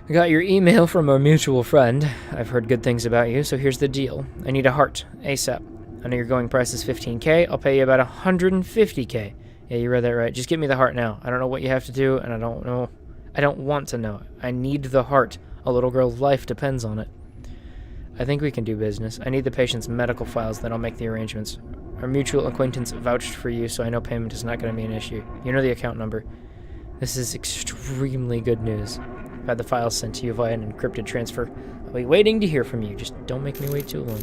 I got your email from our mutual friend. I've heard good things about you, so here's the deal. I need a heart, ASAP. I know your going price is $15K. I'll pay you about $150K. Yeah, you read that right. Just give me the heart now. I don't know what you have to do, and I don't want to know. I need the heart. A little girl's life depends on it. I think we can do business. I need the patient's medical files, then I'll make the arrangements. Our mutual acquaintance vouched for you, so I know payment is not going to be an issue. You know the account number. This is extremely good news. I've had the files sent to you via an encrypted transfer. I'll be waiting to hear from you. Just don't make me wait too long.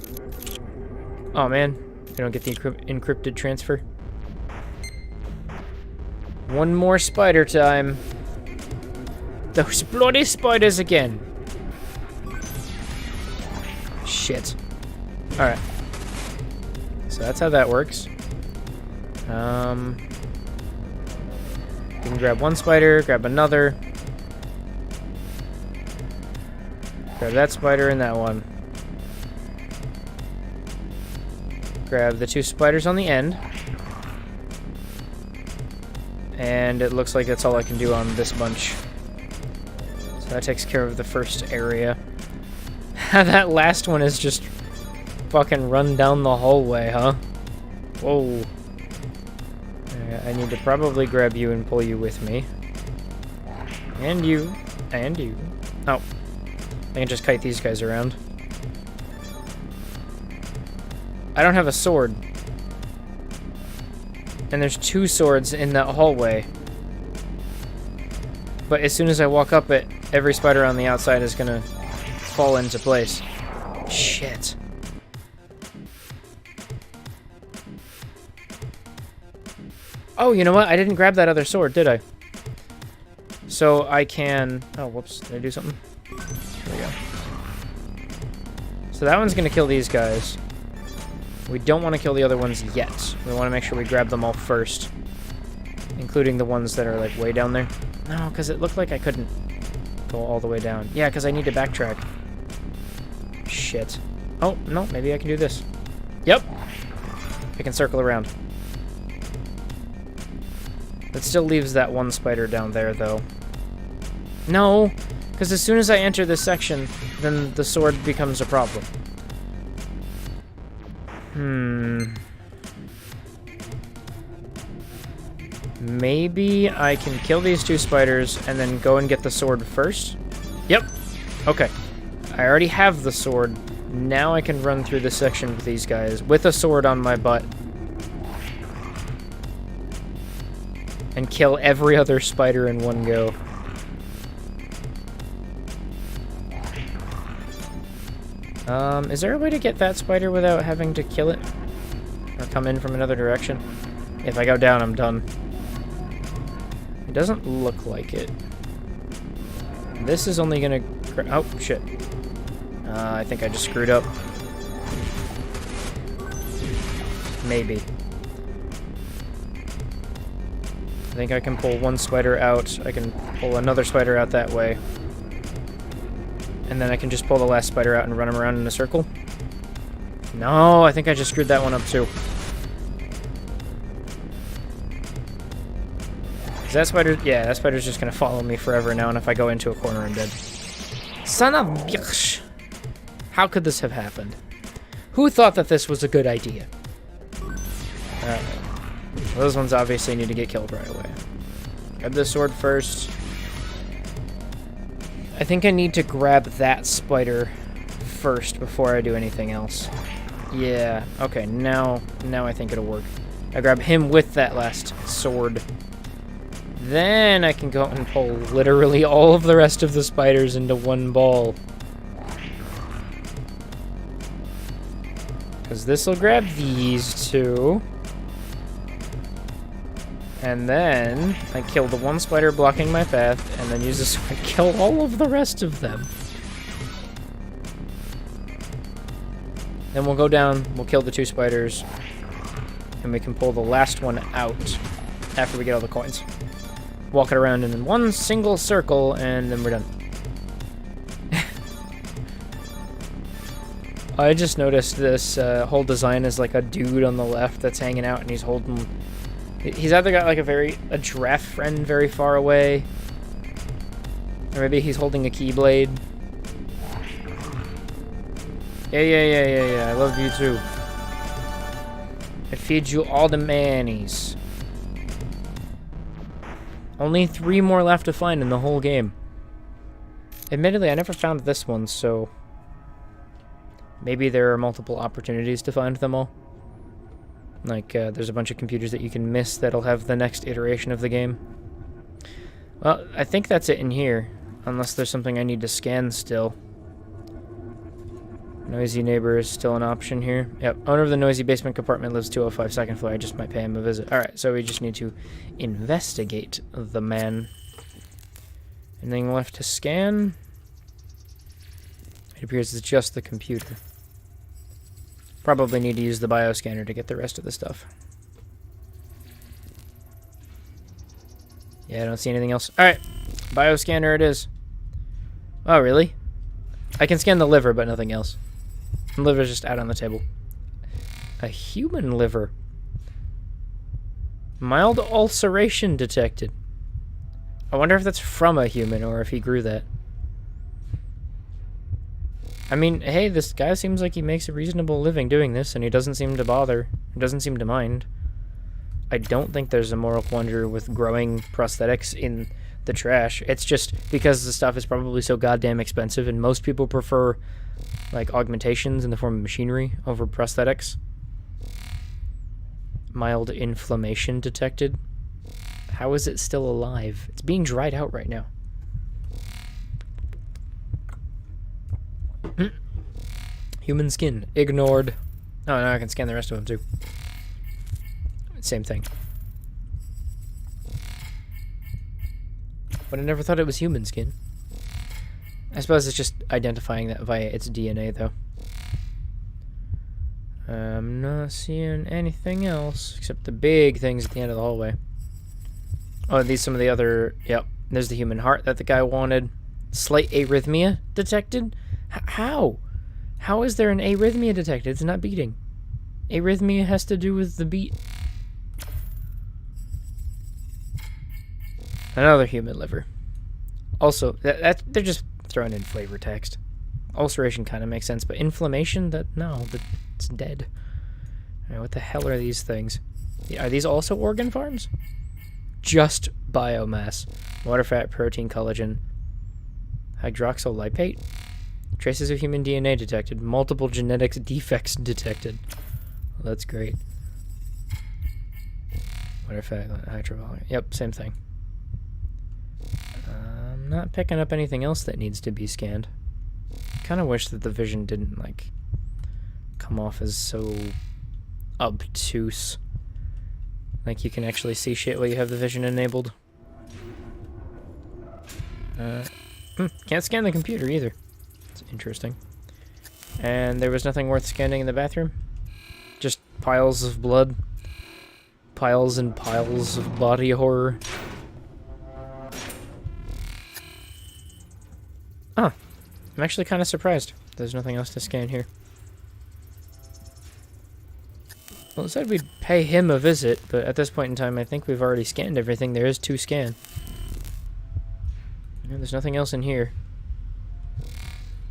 Oh man, I don't get the encrypted transfer. One more spider time. Those bloody spiders again. Shit. Alright. So that's how that works. You can grab one spider, grab another. Grab that spider and that one. Grab the two spiders on the end. And it looks like that's all I can do on this bunch. So that takes care of the first area. That last one is just fucking run down the hallway, huh? Whoa. I need to probably grab you and pull you with me. And you. And you. Oh. I can just kite these guys around. I don't have a sword. And there's two swords in that hallway. But as soon as I walk up it, every spider on the outside is gonna fall into place. Shit. Oh, you know what? I didn't grab that other sword, did I? So I can... Oh, whoops. Did I do something? There we go. So that one's gonna kill these guys. We don't want to kill the other ones yet. We want to make sure we grab them all first. Including the ones that are, like, way down there. No, because it looked like I couldn't go all the way down. Yeah, because I need to backtrack. Shit. Oh, no, maybe I can do this. Yep. I can circle around. That still leaves that one spider down there, though. No, because as soon as I enter this section, then the sword becomes a problem. Maybe I can kill these 2 spiders and then go and get the sword first? Yep. Okay. I already have the sword. Now I can run through this section with these guys with a sword on my butt. And kill every other spider in one go. Is there a way to get that spider without having to kill it? Or come in from another direction? If I go down, I'm done. It doesn't look like it. This is only gonna... Oh, shit. I think I just screwed up. Maybe. I think I can pull one spider out. I can pull another spider out that way. And then I can just pull the last spider out and run him around in a circle. No, I think I just screwed that one up too. Is that spider? Yeah, that spider's just gonna follow me forever now, and if I go into a corner, I'm dead. Son of a bitch! How could this have happened? Who thought that this was a good idea? Alright. Those ones obviously need to get killed right away. Grab the sword first. I think I need to grab that spider first before I do anything else. Yeah, okay, now I think it'll work. I grab him with that last sword. Then I can go and pull literally all of the rest of the spiders into one ball. Because this will grab these 2. And then I kill the one spider blocking my path, and then use the sword to kill all of the rest of them. Then we'll go down, we'll kill the 2 spiders, and we can pull the last one out after we get all the coins. Walk it around in one single circle, and then we're done. I just noticed this whole design is like a dude on the left that's hanging out, and he's holding... He's either got like a giraffe friend very far away, or maybe he's holding a keyblade. Yeah, I love you too. I feed you all the manis. Only 3 more left to find in the whole game. Admittedly, I never found this one, so... maybe there are multiple opportunities to find them all. Like, there's a bunch of computers that you can miss that'll have the next iteration of the game. Well, I think that's it in here. Unless there's something I need to scan still. Noisy neighbor is still an option here. Yep, owner of the noisy basement compartment lives 205 2nd floor. I just might pay him a visit. Alright, so we just need to investigate the man. Anything left to scan? It appears it's just the computer. Probably need to use the bioscanner to get the rest of the stuff. Yeah, I don't see anything else. Alright, bioscanner it is. Oh, really? I can scan the liver, but nothing else. The liver's just out on the table. A human liver. Mild ulceration detected. I wonder if that's from a human or if he grew that. I mean, hey, this guy seems like he makes a reasonable living doing this, and he doesn't seem to bother. He doesn't seem to mind. I don't think there's a moral quandary with growing prosthetics in the trash. It's just because the stuff is probably so goddamn expensive, and most people prefer, like, augmentations in the form of machinery over prosthetics. Mild inflammation detected. How is it still alive? It's being dried out right now. Human skin. Ignored. Oh, no, I can scan the rest of them, too. Same thing. But I never thought it was human skin. I suppose it's just identifying that via its DNA, though. I'm not seeing anything else, except the big things at the end of the hallway. Oh, these some of the other... Yep, there's the human heart that the guy wanted. Slight arrhythmia detected? How? How is there an arrhythmia detected? It's not beating. Arrhythmia has to do with the beat. Another human liver. Also, they're just throwing in flavor text. Ulceration kind of makes sense, but inflammation? No, it's dead. Alright, what the hell are these things? Are these also organ farms? just biomass. Water, fat, protein, collagen, hydroxylipate. Traces of human DNA detected. Multiple genetics defects detected. Well, that's great. Water, fat, hydroxylipate. Yep, same thing. I'm not picking up anything else that needs to be scanned. Kind of wish that the vision didn't, like, come off as so obtuse. Like, you can actually see shit while you have the vision enabled. Can't scan the computer either. It's interesting. And there was nothing worth scanning in the bathroom? Just piles of blood? Piles and piles of body horror? Oh. I'm actually kind of surprised. There's nothing else to scan here. Well, it said we'd pay him a visit, but at this point in time, I think we've already scanned everything there is to scan. Yeah, there's nothing else in here.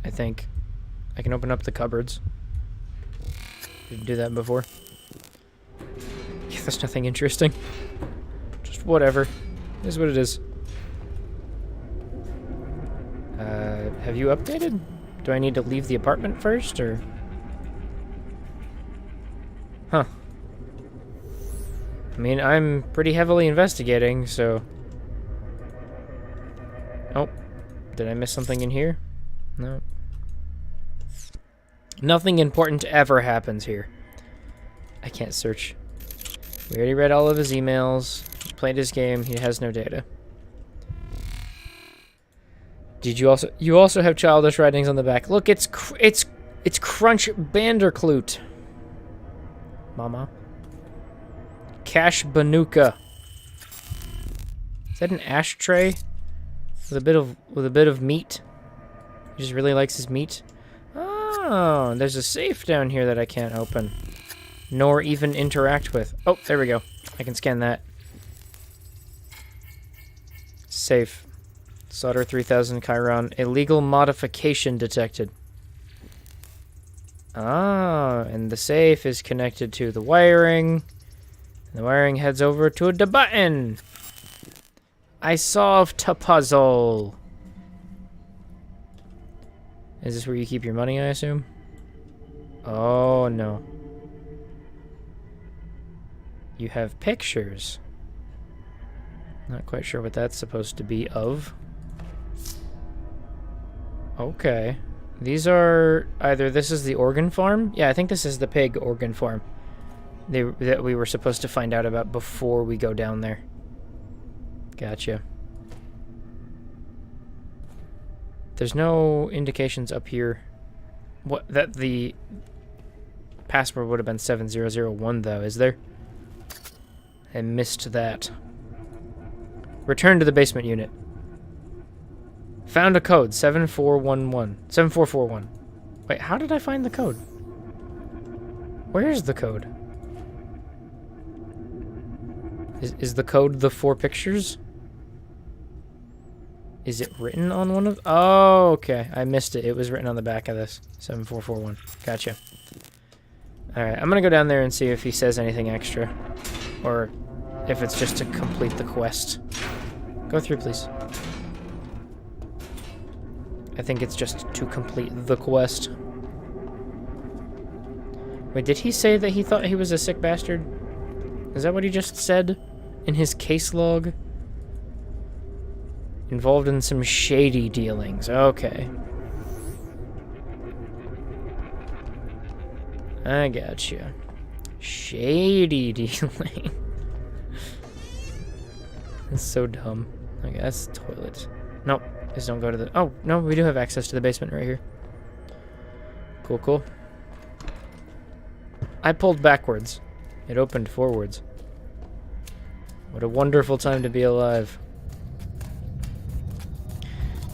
I think. I can open up the cupboards. Didn't do that before. Yeah, there's nothing interesting. Just whatever. It is what it is. Have you updated? Do I need to leave the apartment first, or...? Huh. I mean, I'm pretty heavily investigating, so... Oh. Did I miss something in here? No. Nothing important ever happens here. I can't search. We already read all of his emails. Played his game. He has no data. Did you also... You also have childish writings on the back. Look, it's Crunch Bandercloot. Mama. Cash Banuka. Is that an ashtray with a bit of meat? He just really likes his meat. Oh, there's a safe down here that I can't open, nor even interact with. Oh, there we go. I can scan that. Safe. Solder 3000 Chiron. Illegal modification detected. Ah, and the safe is connected to the wiring. And the wiring heads over to the button. I solved a puzzle. Is this where you keep your money, I assume? Oh, no. You have pictures. Not quite sure what that's supposed to be of. Okay. These are... Either this is the organ farm? Yeah, I think this is the pig organ farm. That we were supposed to find out about before we go down there. Gotcha. There's no indications up here that the password would have been 7001, though, is there? I missed that. Return to the basement unit. Found a code, 7411. 7441. Wait, how did I find the code? Where's the code? Is the code the 4 pictures? Is it written on one of... Oh, okay. I missed it. It was written on the back of this. 7441. Gotcha. Alright, I'm gonna go down there and see if he says anything extra. Or if it's just to complete the quest. Go through, please. I think it's just to complete the quest. Wait, did he say that he thought he was a sick bastard? Is that what he just said in his case log? Involved in some shady dealings. Okay. I gotcha. Shady dealing. That's so dumb. Okay, that's the toilet. Nope. Just don't go to the... Oh, no, we do have access to the basement right here. Cool, cool. I pulled backwards. It opened forwards. What a wonderful time to be alive.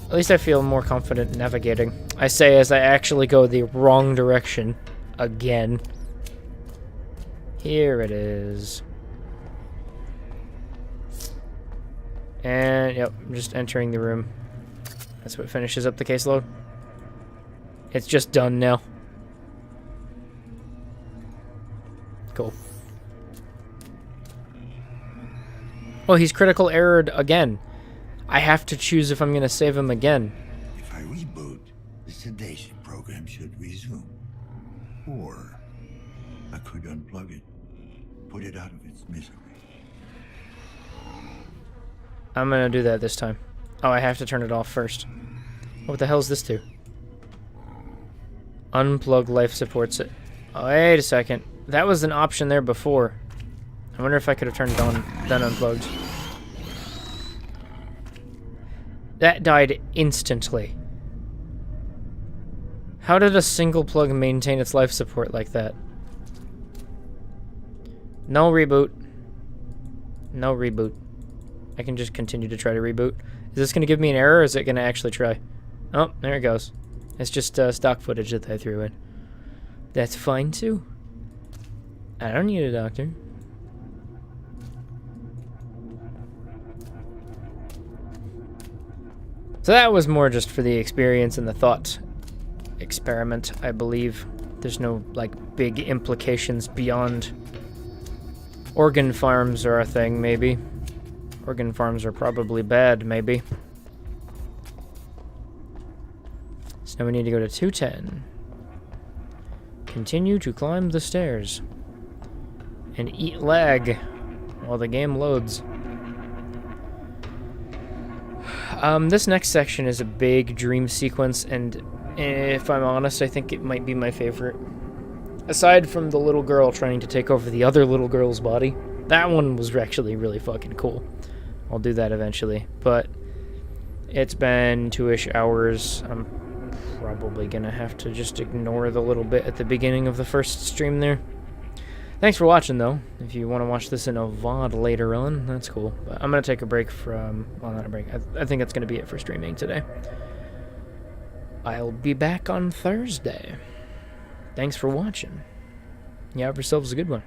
At least I feel more confident navigating. I say as I actually go the wrong direction. Again. Here it is. And, yep, I'm just entering the room. That's what finishes up the caseload. It's just done now. Cool. Oh, he's critical errored again. I have to choose if I'm going to save him again. If I reboot, the sedation program should resume. Or I could unplug it, put it out of its misery. I'm going to do that this time. Oh, I have to turn it off first. What the hell is this do? Unplug life supports it. Oh, wait a second. That was an option there before. I wonder if I could have turned it on, then unplugged. That died instantly. How did a single plug maintain its life support like that? No reboot. No reboot. I can just continue to try to reboot. Is this going to give me an error, or is it going to actually try? Oh, there it goes. It's just stock footage that they threw in. That's fine, too. I don't need a doctor. So that was more just for the experience and the thought experiment, I believe. There's no, like, big implications beyond organ farms are a thing, maybe. Organ farms are probably bad, maybe. So now we need to go to 210. Continue to climb the stairs. And eat lag while the game loads. This next section is a big dream sequence, and if I'm honest, I think it might be my favorite. Aside from the little girl trying to take over the other little girl's body, that one was actually really fucking cool. I'll do that eventually, but it's been 2-ish hours. I'm probably gonna have to just ignore the little bit at the beginning of the first stream there. Thanks for watching, though. If you want to watch this in a VOD later on, that's cool. But I'm going to take a break from... Well, not a break. I think that's going to be it for streaming today. I'll be back on Thursday. Thanks for watching. You have yourselves a good one.